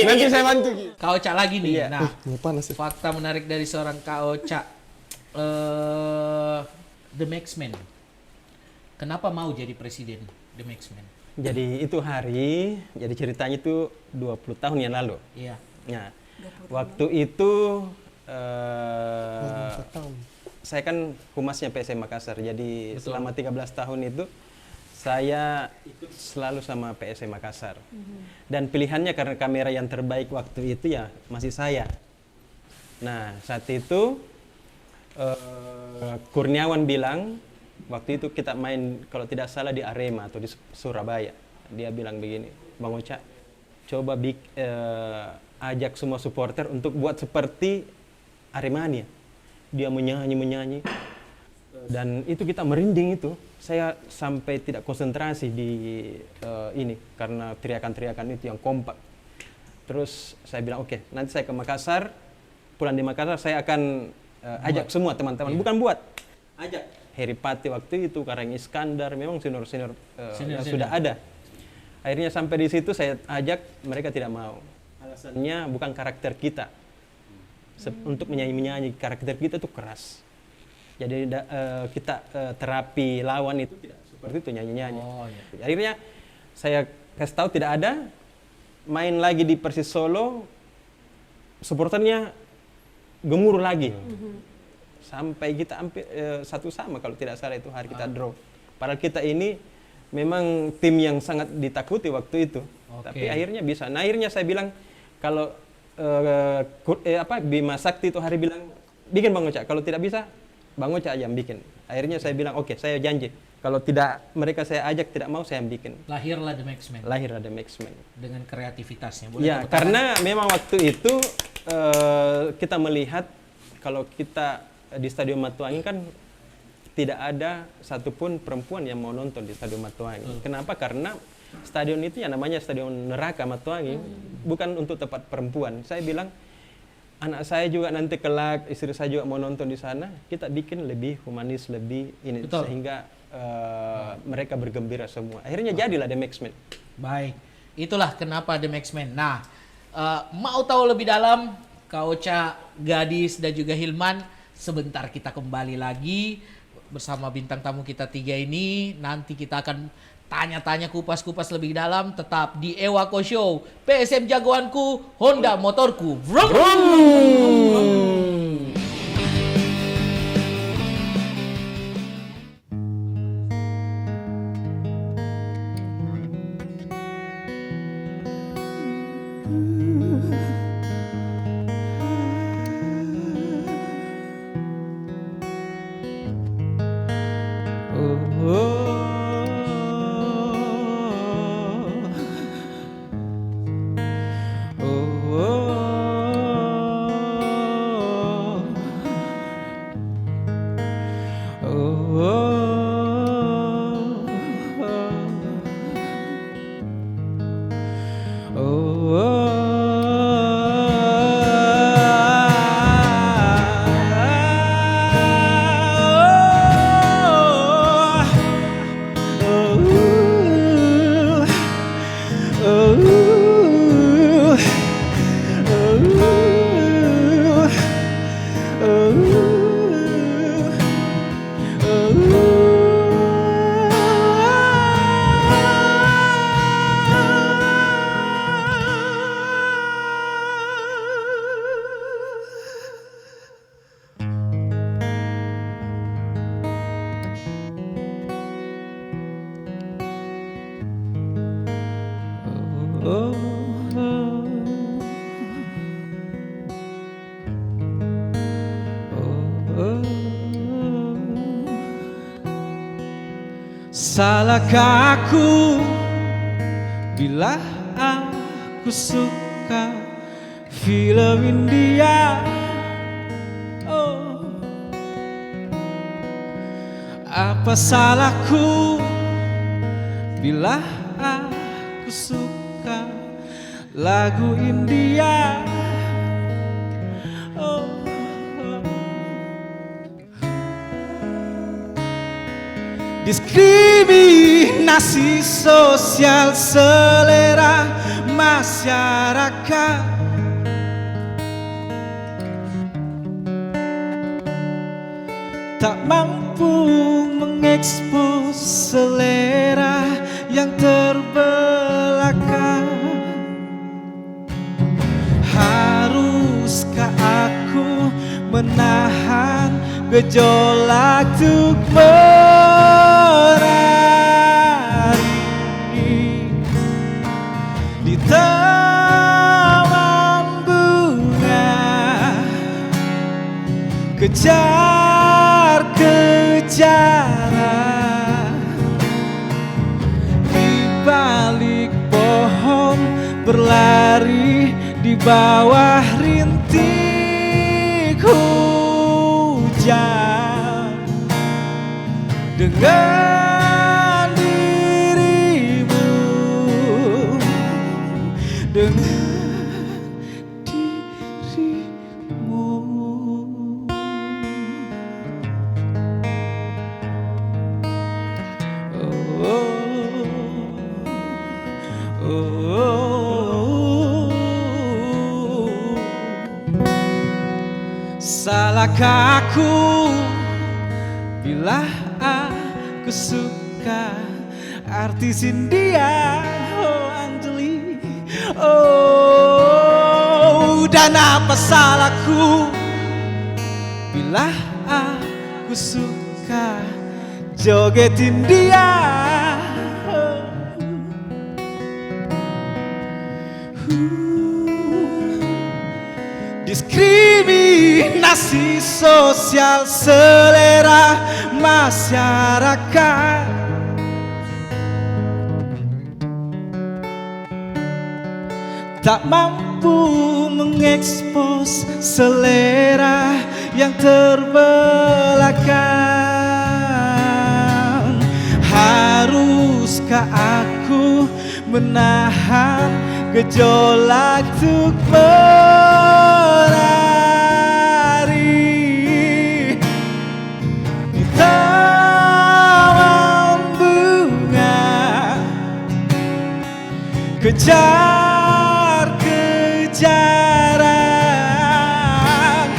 Nanti saya bantu. Ki. Kak Ocha lagi nih. Nah, Panas ya. fakta menarik dari seorang Kak Ocha. The Maxman. Kenapa mau jadi presiden The Maxman? Jadi itu hari, jadi ceritanya itu 20 tahun yang lalu. Iya. Nah, Waktu itu saya kan humasnya PSM Makassar, jadi selama 13 tahun itu saya ikut selalu sama PSM Makassar. Dan pilihannya karena kamera yang terbaik waktu itu ya masih saya. Nah, saat itu Kurniawan bilang, waktu itu kita main kalau tidak salah di Arema atau di Surabaya. Dia bilang begini, Bang Ocha, coba ajak semua supporter untuk buat seperti Aremania. Dia menyanyi, dan itu kita merinding itu. Saya sampai tidak konsentrasi di ini karena teriakan-teriakan itu yang kompak. Terus saya bilang oke, nanti saya ke Makassar, pulang di Makassar saya akan ajak semua teman-teman, bukan buat, ajak Heri Pati waktu itu, Karang Iskandar, memang senior-senior yang sudah ada. Akhirnya sampai di situ saya ajak, mereka tidak mau. Alasannya bukan karakter kita. Untuk menyanyi karakter kita itu keras. Jadi kita terapi lawan itu tidak seperti itu nyanyi-nyanyi. Akhirnya saya kasih tahu tidak ada, main lagi di Persis Solo, supporternya gemuruh lagi. Sampai kita hampir 1-1 kalau tidak salah itu hari kita draw. Padahal kita ini memang tim yang sangat ditakuti waktu itu. Tapi akhirnya bisa. Nah, akhirnya saya bilang kalau Bima Sakti itu hari bilang bikin Bang Ocha, kalau tidak bisa Bang Ocha aja yang bikin. Akhirnya saya bilang oke, saya janji kalau tidak mereka saya ajak tidak mau, saya yang bikin. Lahirlah The Maxman. Dengan kreativitasnya. Ya, karena memang waktu itu kita melihat kalau kita di Stadion Matuangi kan tidak ada satupun perempuan yang mau nonton di Stadion Matuangi. Kenapa? Karena stadion itu yang namanya Stadion Neraka Matuangi, bukan untuk tempat perempuan. Saya bilang anak saya juga nanti kelak, istri saya juga mau nonton di sana, kita bikin lebih humanis, lebih ini. Betul. Sehingga mereka bergembira semua. Akhirnya jadilah The Maxman. Baik, itulah kenapa The Maxman. Nah, mau tahu lebih dalam, Kak Ocha, Gadis, dan juga Hilman, sebentar kita kembali lagi bersama bintang tamu kita 3 ini. Nanti kita akan tanya-tanya kupas-kupas lebih dalam, tetap di Ewako Show. PSM jagoanku, Honda motorku. Vroom! Vroom! Salahkah aku bila aku suka film India? Oh, apa salahku bila aku suka lagu India? Diskriminasi sosial selera masyarakat, tak mampu mengekspos selera yang terbelakang. Harus menahan gejolak untuk menari di taman bunga, kejar-kejaran di balik pohon, berlari di bawah rintik hujan dengan dirimu, dengan dirimu. Salahkah aku bila aku suka artis India, oh Anjali, oh, dan apa salahku bila aku suka joget India, diskriminasi sosial selera masyarakat, tak mampu mengekspos selera yang terbelakang. Haruskah aku menahan gejolak untuk menari di taman bunga, kejar-kejaran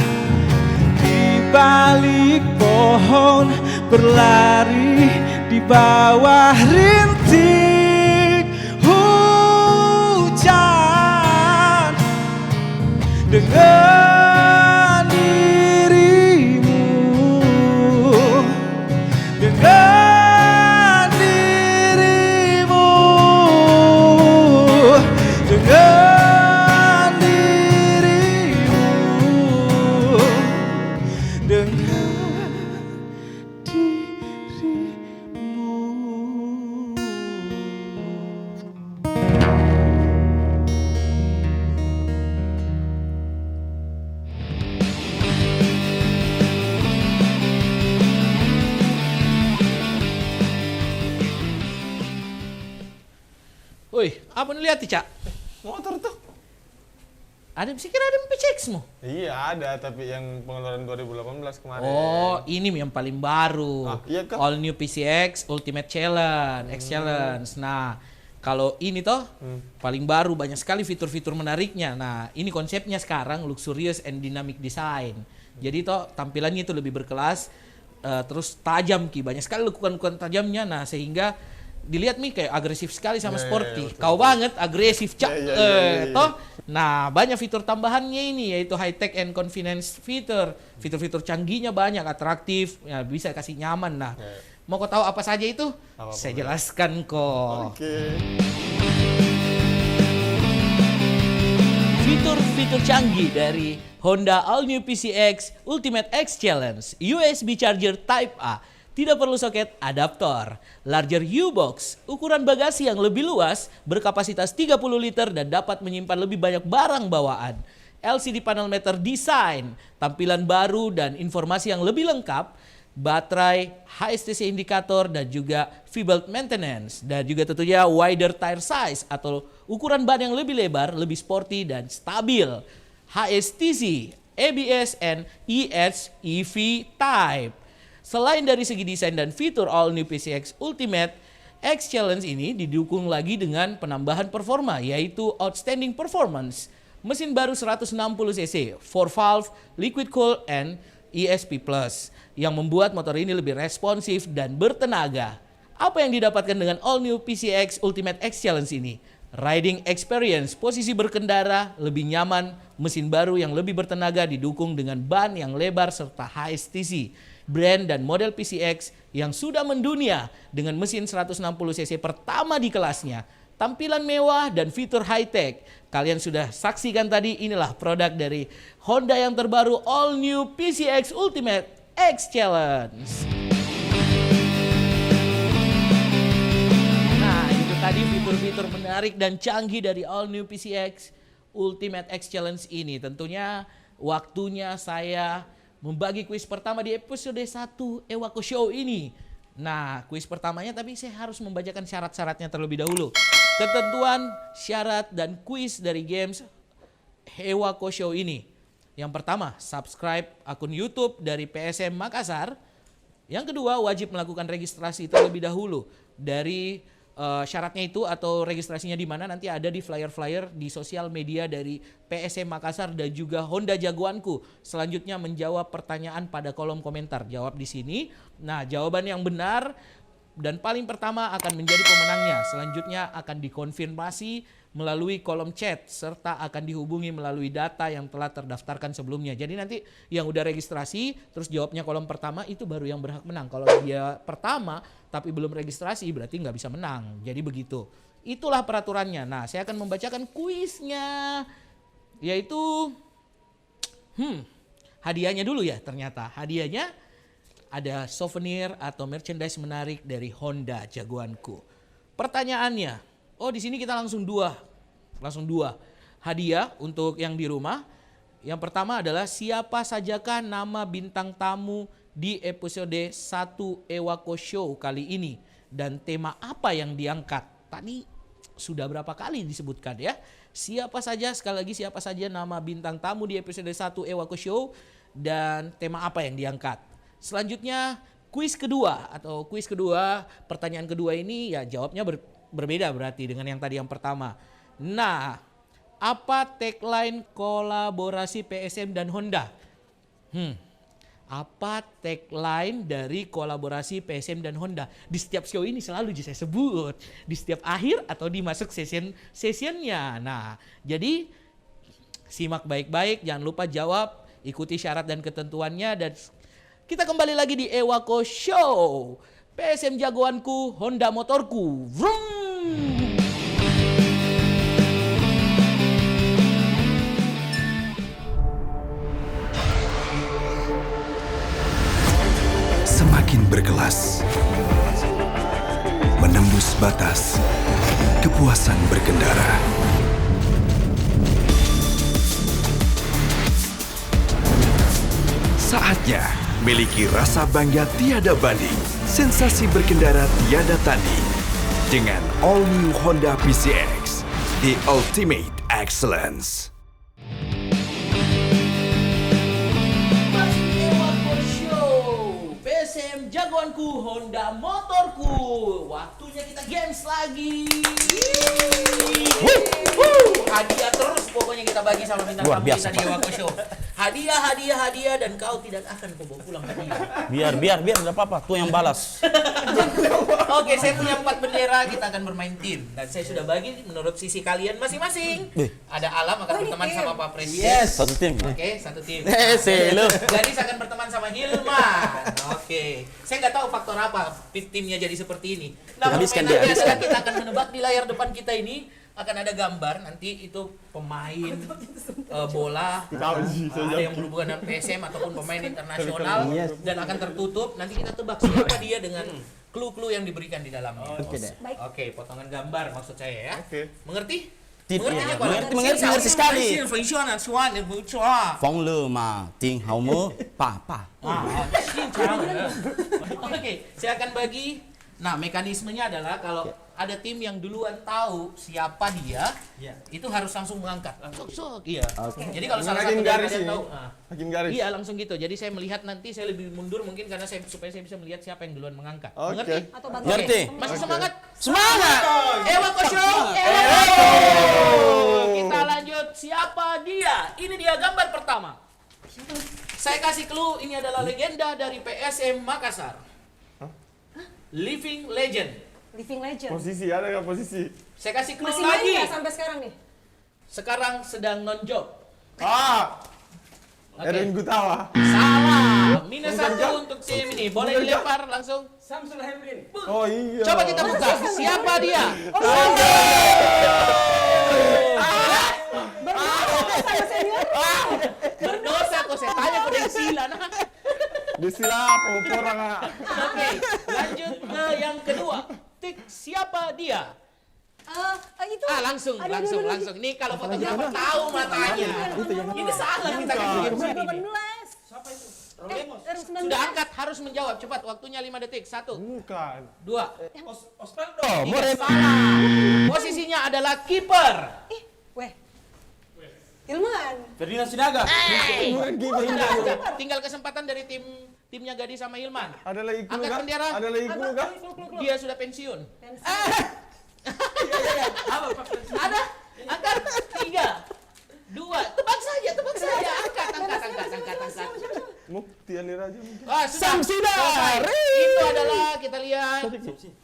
di balik pohon, berlari di bawah rintik hujan dengan dirimu, dengan dirimu, dengan dirimu, dengan Woi, apa nih lihat Cak? Motor tuh. Ada pikir ada PCX mu? Iya ada, tapi yang pengeluaran 2018 kemarin. Oh, ini yang paling baru. Ah, iya kah? All New PCX Ultimate Challenge, X Challenge. Nah, kalau ini toh paling baru, banyak sekali fitur-fitur menariknya. Nah, ini konsepnya sekarang luxurious and dynamic design. Jadi toh tampilannya itu lebih berkelas, terus tajam Ki, banyak sekali lekukan-lekukan tajamnya. Nah, sehingga dilihat nih kayak agresif sekali sama sporty. Kau banget agresif Cak. Toh. Nah, banyak fitur tambahannya ini yaitu high tech and convenience fitur. Fitur-fitur canggihnya banyak, atraktif, ya bisa kasih nyaman. Nah, mau kau tahu apa saja itu? Saya jelaskan kok. Fitur-fitur canggih dari Honda All New PCX Ultimate X Challenge, USB charger Type A, tidak perlu soket adaptor, larger U-Box, ukuran bagasi yang lebih luas, berkapasitas 30 liter dan dapat menyimpan lebih banyak barang bawaan, LCD panel meter design, tampilan baru dan informasi yang lebih lengkap, baterai, HSTC indikator dan juga V-belt maintenance, dan juga tentunya wider tire size atau ukuran ban yang lebih lebar, lebih sporty dan stabil, HSTC, ABS and EV type. Selain dari segi desain dan fitur All New PCX Ultimate X Challenge ini didukung lagi dengan penambahan performa, yaitu Outstanding Performance, mesin baru 160 cc, 4-valve, liquid cooled and ESP Plus, yang membuat motor ini lebih responsif dan bertenaga. Apa yang didapatkan dengan All New PCX Ultimate X Challenge ini? Riding experience, posisi berkendara lebih nyaman, Mesin baru yang lebih bertenaga didukung dengan ban yang lebar serta HSTC. Brand dan model PCX yang sudah mendunia dengan mesin 160 cc pertama di kelasnya. Tampilan mewah dan fitur high-tech. Kalian sudah saksikan tadi, inilah produk dari Honda yang terbaru All New PCX Ultimate X Challenge. Nah, itu tadi fitur-fitur menarik dan canggih dari All New PCX Ultimate X Challenge ini. Tentunya waktunya saya membagi kuis pertama di episode 1 Ewako Show ini. Nah, kuis pertamanya tapi saya harus membacakan syarat-syaratnya terlebih dahulu. Ketentuan, syarat, dan kuis dari games Ewako Show ini. Yang pertama, subscribe akun YouTube dari PSM Makassar. Yang kedua, wajib melakukan registrasi terlebih dahulu. Dari syaratnya itu atau registrasinya di mana nanti ada di flyer-flyer di sosial media dari PSM Makassar dan juga Honda Jagoanku. Selanjutnya menjawab pertanyaan pada kolom komentar. Jawab di sini. Nah, jawaban yang benar dan paling pertama akan menjadi pemenangnya. Selanjutnya akan dikonfirmasi melalui kolom chat serta akan dihubungi melalui data yang telah terdaftarkan sebelumnya. Jadi nanti yang udah registrasi terus jawabnya kolom pertama itu baru yang berhak menang. Kalau dia pertama tapi belum registrasi berarti nggak bisa menang. Jadi begitu. Itulah peraturannya. Nah, saya akan membacakan kuisnya, yaitu hadiahnya dulu ya. Ternyata hadiahnya ada souvenir atau merchandise menarik dari Honda Jagoanku. Pertanyaannya, oh di sini kita langsung dua hadiah untuk yang di rumah. Yang pertama adalah siapa sajakah nama bintang tamu di episode 1 Ewako Show kali ini dan tema apa yang diangkat. Tadi sudah berapa kali disebutkan ya. Siapa saja, sekali lagi siapa saja nama bintang tamu di episode 1 Ewako Show dan tema apa yang diangkat. Selanjutnya kuis kedua pertanyaan kedua ini ya jawabnya berbeda berarti dengan yang tadi yang pertama. Nah, apa tagline kolaborasi PSM dan Honda? Apa tagline dari kolaborasi PSM dan Honda? Di setiap show ini selalu saya sebut. Di setiap akhir atau di masuk sessionnya. Nah, jadi simak baik-baik, jangan lupa jawab, ikuti syarat dan ketentuannya dan kita kembali lagi di Ewako Show. PSM Jagoanku, Honda motorku. Vroom! Semakin berkelas, menembus batas, kepuasan berkendara. Saatnya miliki rasa bangga tiada banding, sensasi berkendara tiada tanding. Dengan All New Honda PCX, the ultimate excellence. PSM Jagoanku, Honda motorku. Waktunya kita games lagi. Hadiah terus pokoknya kita bagi sama bintang tamu kita di Ewako Show. Hadiah dan kau tidak akan kau bawa pulang hadiah. Biar enggak apa-apa, tuh yang balas. Oke, saya punya 4 bendera, kita akan bermain tim dan saya sudah bagi menurut sisi kalian masing-masing. Ada Alam akan berteman sama Pak Presiden. Yes, satu tim. Oke, satu tim. Selo. Gadis akan berteman sama Hilman. Oke. Saya nggak tahu faktor apa timnya jadi seperti ini. Nah, permainannya adalah kita akan menebak di layar depan kita ini akan ada gambar nanti itu pemain bola ada yang berhubungan dengan PSM ataupun pemain internasional dan akan tertutup. Nanti kita tebak siapa dia dengan clue-clue yang diberikan di dalamnya. Oke, potongan gambar maksud saya ya. Mengerti? Mengerti sekali. Phong le ma ting hao me pa. Oke, saya akan bagi. Nah, mekanismenya adalah kalau ada tim yang duluan tahu siapa dia, itu harus langsung mengangkat. Sok. Iya. Jadi kalau salah satu dari kalian tahu, hakim garis. Iya, langsung gitu. Jadi saya melihat nanti saya lebih mundur mungkin karena supaya saya bisa melihat siapa yang duluan mengangkat. Oke. Mengerti? Atau bantu Ngerti. teman-teman. Masih semangat? Semangat. Ewako Show. Kita lanjut. Siapa dia? Ini dia gambar pertama. Saya kasih clue, ini adalah legenda dari PSM Makassar. Living Legend. Living Legend. Posisi ada nggak posisi? Saya kasih clue Masih main lagi. nggak sampai sekarang nih? Sekarang sedang non job. Oke. Erwin Gutawa. Salah. Minus 1 untuk tim ini. Boleh dilempar langsung. Oh iya. Coba kita buka. Siapa dia? Sama senior. Berdosa kok saya tanya kok yang sila. Nah. Di sila orang. Oke, lanjut ke yang kedua. Tik, siapa dia? Itu. Langsung. Aduh. Ini kalau fotografer tahu matanya. Ini salah kita kasih Nomor sini. 18. Siapa itu? R19. Sudah angkat, harus menjawab. Cepat, waktunya 5 detik. 1, 2, Bukan. 3. Salah. Posisinya adalah kiper. Weh. Ilman. Ferdinand Sinaga. Bukan kiper. Sudah, tinggal kesempatan dari timnya Gadis sama Hilman. Ada lagi clue Angkat kah? bendera. Ada lagi clue kah? Dia sudah pensiun. Ada? Angkat. 3, 2. Tebak saja. Angkat. Mukti Aliraja mungkin. Samsida. Itu adalah kita lihat.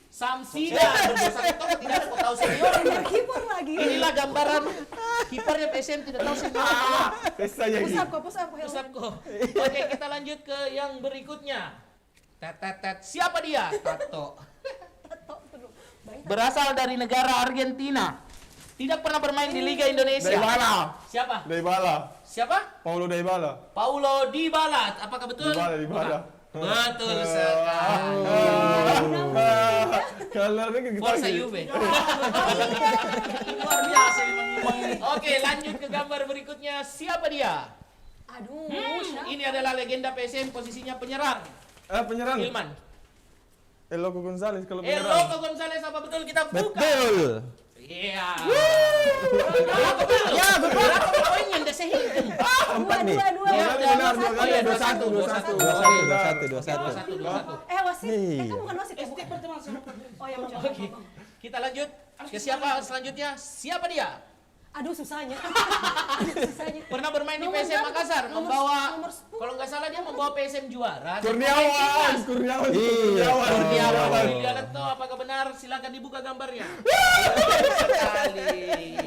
Samsida. Berdosa itu tidak ada tahu senior. Kiper lagi. Inilah gambaran kipernya PSM tidak tahu senior. Pesta jadi. Push up. Pusatku. Oke, kita lanjut ke yang berikutnya. Tet. Siapa dia? Tato. Berasal dari negara Argentina. Tidak pernah bermain di Liga Indonesia. Dybala. Siapa? Siapa? Paulo Dybala. Paulo Dybala. Apakah betul? Dybala. Bukan. Betul sekali. Kalau kita Forza Juve. Luar biasa memang ini. Oke, lanjut ke gambar berikutnya. Siapa dia? Aduh. Ini adalah legenda PSM, posisinya penyerang. penyerang. Hilman. Eloko Gonzalez kalau penyerang. Eloko Gonzalez, apa betul? Kita buka. Betul. Iya. Ya, betul. Poinnya udah sehitung. 4 nih. Benar. 21. 21. Wasit. Kan bukan wasit ya, bukan. Oh ya, mau. Oke. Kita lanjut ke siapa selanjutnya? Siapa dia? Aduh, susahnya. Pernah bermain di Nomor PSM berapa? Makassar, membawa nomor 10. kalau nggak salah dia membawa PSM juara. Kurniawan. Kurniawan. Lihat tuh apakah benar? Silakan dibuka gambarnya. Sekali.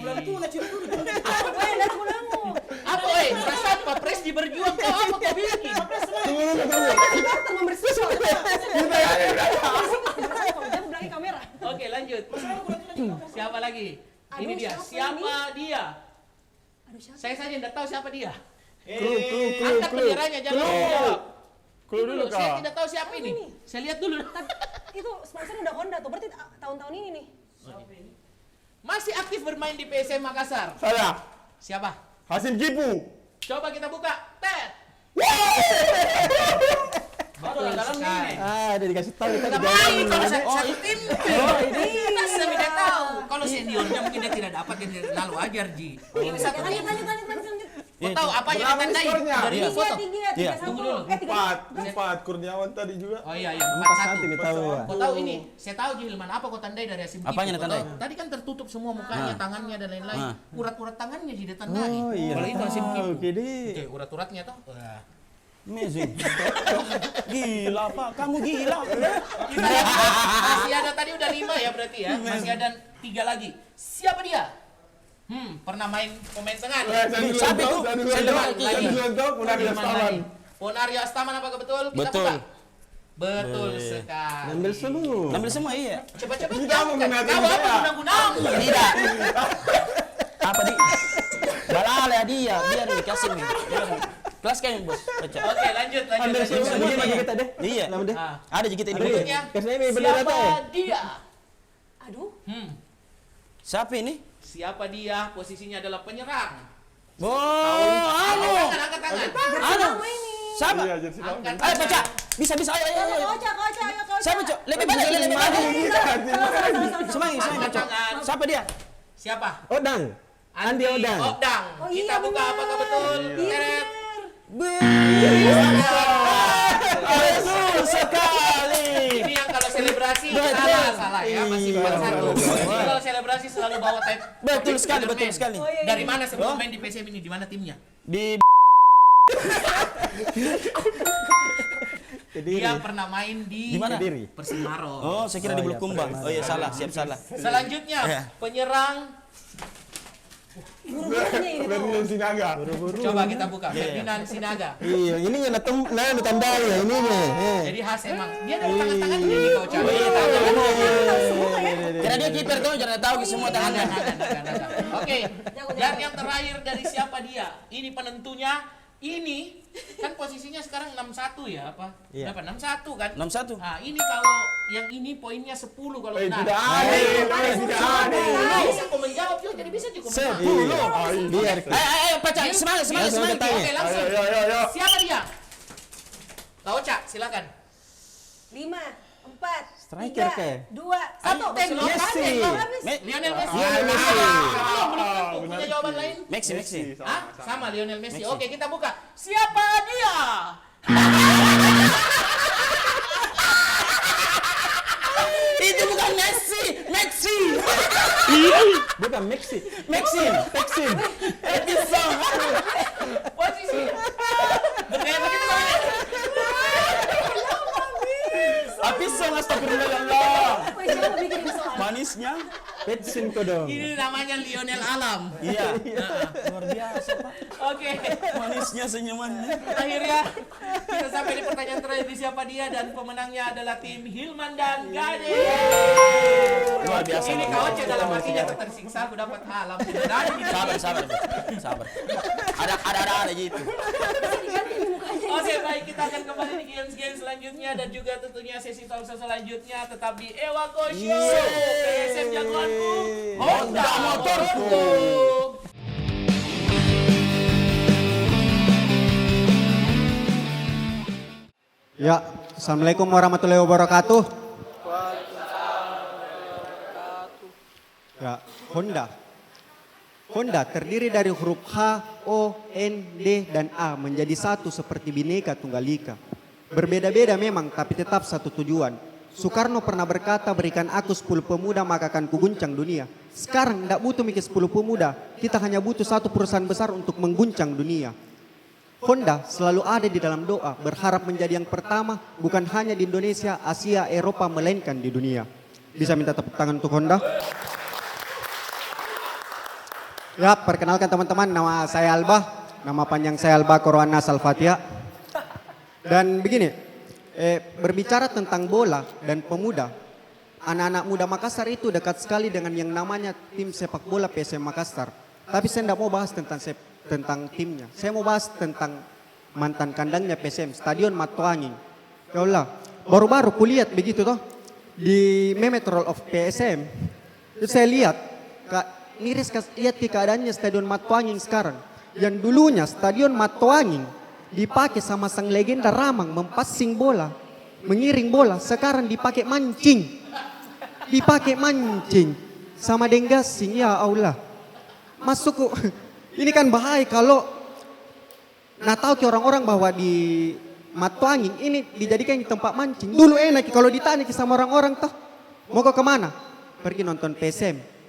Apa oi? Rasa apa? Pres diberjuang kau apa kau bikin? Jangan belakang kamera. Oke, lanjut. Siapa lagi? Aduh, Ini dia. siapa Siapa dia? Aduh, siapa? Saya saja tidak tahu siapa dia. Clue. Angkat benderanya, jangan menjawab. Clue dulu Saya kak. tidak tahu siapa ini. Saya lihat dulu. Itu sponsor udah Honda tuh, berarti tahun-tahun ini nih. Masih aktif bermain di PSM Makassar. Saya. Siapa? Hasim Kipu. Coba kita buka. Tet. Betul sekali. Udah dikasih tahu kita Tidak main kalau satu tim. Kita tidak tahu. Kalau seniornya mungkin dia tidak dapat, dia tidak lalu ajar Ji. Ini satu tim. Lanjut. Kau tahu apa yang Berapa ditandai skornya? dari foto? Tiga, Tunggu dulu. 4. Kurniawan tadi juga. Oh iya, 4-1 4-1. kita tahu. Kau tahu ini? Saya tahu Hilman, apa kau tandai dari Asim Kipu? Apanya Kau ditandai? tahu? Tadi kan tertutup semua mukanya, tangannya dan lain-lain. Urat-urat tangannya jadi ditandai. Oh iya. Kalau itu Asim Kipu. Oke deh. Oke, urat-uratnya toh. Wah. Amazing. Gila Pak, kamu gila. Masih ada tadi udah 5 ya berarti ya. Masih ada 3 lagi. Siapa dia? Pernah main pemain tengah. Siapa itu? Ponario Astaman. Ponario Astaman, apakah betul? Kita Betul. buka. Betul sekali. Ambil semua. Ambil semua iya. Coba-coba Kita jawab. mau gunakan Kau apa saya. guna-gunamu? Tidak. Apa di? Balala dia, biar dikasih nih. Kelas kayak bos. Baca. Oke, lanjut. Ambil semua bagi kita deh. Iya. Lama deh. Ah, Ada juga kita ini. berikutnya. Kasih ini bendera Siapa teh. dia? Aduh. Siapa ini? Siapa dia? Posisinya adalah penyerang. Angkat tangan. Anu. Siapa? Iya, jadi siapa? Angkat Ayo baca. tangan. Bisa ayo. Kocak. Siapa cok? Lebih banyak. Semangat. Angkat tangan. Siapa dia? Siapa? Odang. Andi Odang. Odang. Oh, Kita iya, buka benar. apakah betul? Teret. Betul sekali. Ini yang kalau selebrasi salah ya, masih 4-1. Kalau selebrasi selalu bawa tape. Betul sekali. Dari mana sebelum main di PSM ini? Di mana timnya? Di Dia pernah main di mana? Kediri. Persimaro. Oh, saya kira di Bulukumba. Oh iya salah, siap salah. Selanjutnya Iya. penyerang. Buru-burunya ini tuh. Ferdinand Sinaga. Coba kita buka Ferdinand Sinaga. Iya, ini yang tandai ya ini nih. Jadi khas emang dia dari tangan-tangan ini kau cari. Karena dia kiper tuh jangan tahu semua tangannya. Oke, dan yang terakhir dari siapa dia? Ini penentunya. Ini kan posisinya sekarang 61 ya apa? Iya. Berapa? 61 kan? 61. Nah, ini kalau yang ini poinnya 10 kalau benar. Tidak adil, tidak adil. Bisa kau menjawab juga, jadi bisa juga menang. 10. Biar. Ayo Paca, semangat. Oke, langsung. Ayo. Siapa dia? Kau Cak, silakan. 5, 4, Striker, 3, Kak. 2, 1. Messi. Lionel Messi. Lionel Messi. Belum punya Benar. jawaban lain? Messi. Hah? Sama Lionel Messi. Oke, kita buka. Siapa dia? Itu bukan Messi. Bukan Messi. Maxim. Edison. Posisi. Kayak begitu kau ini. Apison astagfirullah. Apa yang siapa bikin ini soal? Manisnya. Petsin ko dong. Ini namanya Lionel Alam. Iya. Luar biasa, Pak. Oke. Manisnya senyumannya. Akhirnya kita sampai di pertanyaan terakhir di siapa dia dan pemenangnya adalah tim Hilman dan Gade. Luar biasa. Ini kau cek dalam hatinya tersiksa aku dapat alam. Sabar. Ada gitu. Oke, baik, kita akan kembali di games selanjutnya dan juga tentunya sesi talk show selanjutnya tetap di Ewako Show. PSM jagoanku, Honda motorku. Ya, Assalamualaikum warahmatullahi wabarakatuh. Ya, Honda terdiri dari huruf H, O, N, D, dan A menjadi satu seperti Bhinneka Tunggal Ika. Berbeda-beda memang, tapi tetap satu tujuan. Soekarno pernah berkata, berikan aku 10 pemuda maka akan kuguncang dunia. Sekarang tidak butuh mikir 10 pemuda, kita hanya butuh satu perusahaan besar untuk mengguncang dunia. Honda selalu ada di dalam doa, berharap menjadi yang pertama bukan hanya di Indonesia, Asia, Eropa, melainkan di dunia. Bisa minta tepuk tangan untuk Honda? Ya, perkenalkan teman-teman, nama saya Alba, nama panjang saya Alba Korwana Salfatia. Dan begini, berbicara tentang bola dan pemuda, anak-anak muda Makassar itu dekat sekali dengan yang namanya tim sepak bola PSM Makassar. Tapi saya tidak mau bahas tentang timnya. Saya mau bahas tentang mantan kandangnya PSM, Stadion Matoanging. Ya Allah, baru-baru kulihat begitu toh di Memetrol of PSM. Itu saya lihat, miris lihat keadaannya Stadion Matoanging sekarang. Yang dulunya Stadion Matoanging dipakai sama sang legenda Ramang mempassing bola, mengiring bola. Sekarang dipakai mancing sama Denggasing. Ya Allah, masuk ini kan bahaya kalau tahu ke orang-orang bahwa di Matoanging ini dijadikan tempat mancing. Dulu enak kalau ditanya sama orang-orang toh, mau ke kemana? Pergi nonton PSM.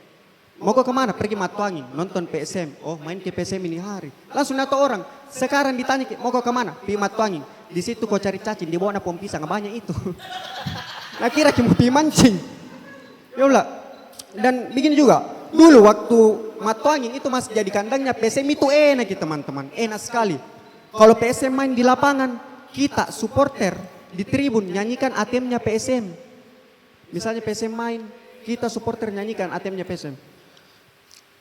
Mau ke kemana? Pergi Matoanging, nonton PSM. Oh, main ke PSM ini hari. Langsung nato orang. Sekarang ditanya, mau ke kemana? Pergi Matoanging. Di situ kau cari cacing, di bawah pohon pisang, banyak itu. Nah kira mau pergi mancing. Ya Allah. Dan begini juga, dulu waktu Matoanging itu masih jadi kandangnya PSM itu enak teman-teman. Enak sekali. Kalau PSM main di lapangan, kita supporter di tribun nyanyikan ATM-nya PSM. Misalnya PSM main, kita supporter nyanyikan ATM-nya PSM.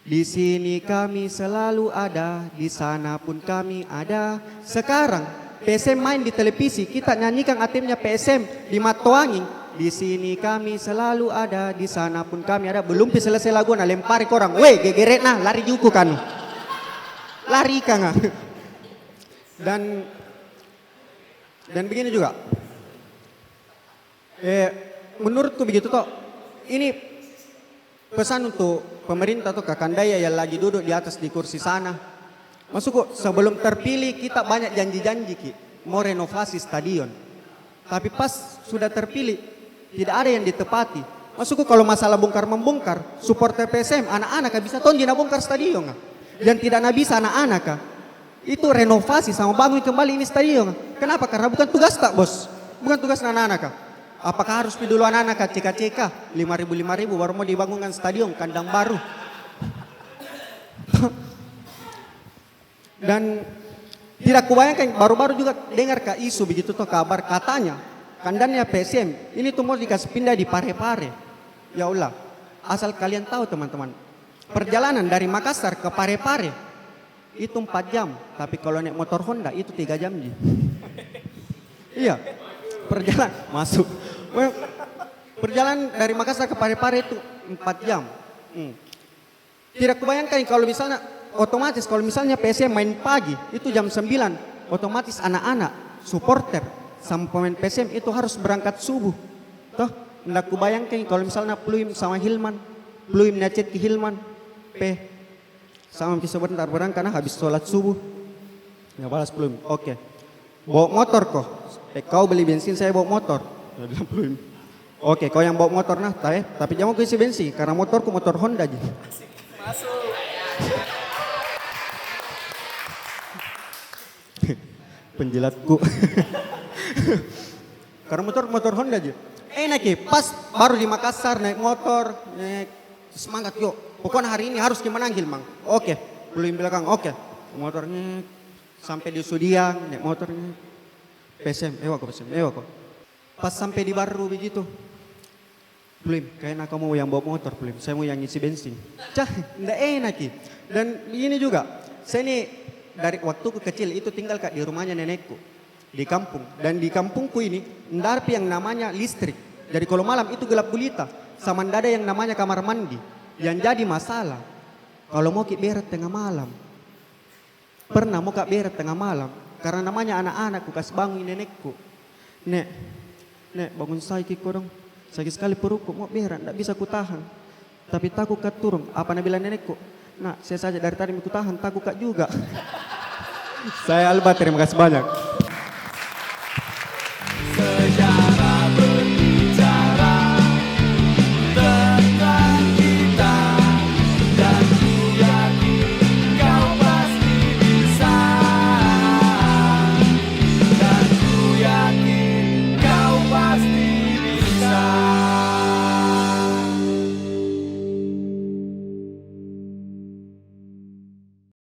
Di sini kami selalu ada, di sana pun kami ada. Sekarang PSM main di televisi, kita nyanyikan ATM-nya PSM di Matoanging. Di sini kami selalu ada, di sana pun kami ada. Belum selesai lagu, lempari korang. Weh, gegeret nah, lari juku kan. Lari kan. Dan begini juga. Menurutku begitu toh. Ini pesan untuk pemerintah tuh Kakandaya yang lagi duduk di atas di kursi sana. Masuk sebelum terpilih kita banyak janji-janji Ki, mau renovasi stadion. Tapi pas sudah terpilih tidak ada yang ditepati. Masuk kalau masalah bongkar-membongkar, supporter PSM anak-anak bisa tonjina bongkar stadion. Yang tidak bisa anak-anak itu renovasi sama bangun kembali ini stadion. Kenapa? Karena bukan tugas tak bos, bukan tugas anak-anak. Apakah harus dulu anak-anak CK 5.000 baru mau dibangunkan stadion kandang baru? Dan tidak kubayangkan, baru-baru juga dengar ke isu begitu tuh kabar katanya kandangnya PSM ini tuh mau dikasih pindah di Parepare. Ya Allah, asal kalian tahu teman-teman, perjalanan dari Makassar ke Parepare itu 4 jam, tapi kalau naik motor Honda itu 3 jam Ji. Iya, perjalanan masuk. Perjalanan dari Makassar ke Parepare itu 4 jam. Tidak kubayangkan kalau misalnya otomatis kalau misalnya PSM main pagi itu jam 9, otomatis anak-anak supporter sama pemain PSM itu harus berangkat subuh. Toh, tidak kubayangkan kalau misalnya Pluim sama Hilman, Pluim ngechat ke Hilman, sama sebentar berangkat karena habis sholat subuh. Ya balas Pluim, oke. Bawa motor kok. Kau beli bensin, saya bawa motor. Ya bilang Pluim. Oke, kau yang bawa motor nah, tapi jangan kau isi bensin karena motorku motor Honda aja. Penjilatku. Karena motor Honda aja. Enak ya, pas baru di Makassar naik motor, semangat yuk. Pokoknya hari ini harus gimana Hilman. Oke, belum belakang. Oke, motornya sampai di Sudiang naik motornya. PSM, PSM. Pas sampai di Baru begitu. Belum, kayaknya kamu yang bawa motor belum. Saya mau yang isi bensin. Cah, enggak enak ya. Dan ini juga, saya ini dari waktu kecil itu tinggal di rumahnya nenekku di kampung, dan di kampungku ini ndak ada yang namanya listrik. Jadi kalau malam itu gelap gulita, sama ndak ada yang namanya kamar mandi. Yang jadi masalah kalau mau beret tengah malam, pernah mau beret tengah malam karena namanya anak-anakku kasih bangun nenekku, nek bangun saya kiko dong, sakit sekali perutku mau berat ndak bisa kutahan, tapi takut kat turun. Apa nak bilang nenekku? Nah, saya saja dari tadi aku tahan, takut kak juga. Saya Alba, terima kasih banyak.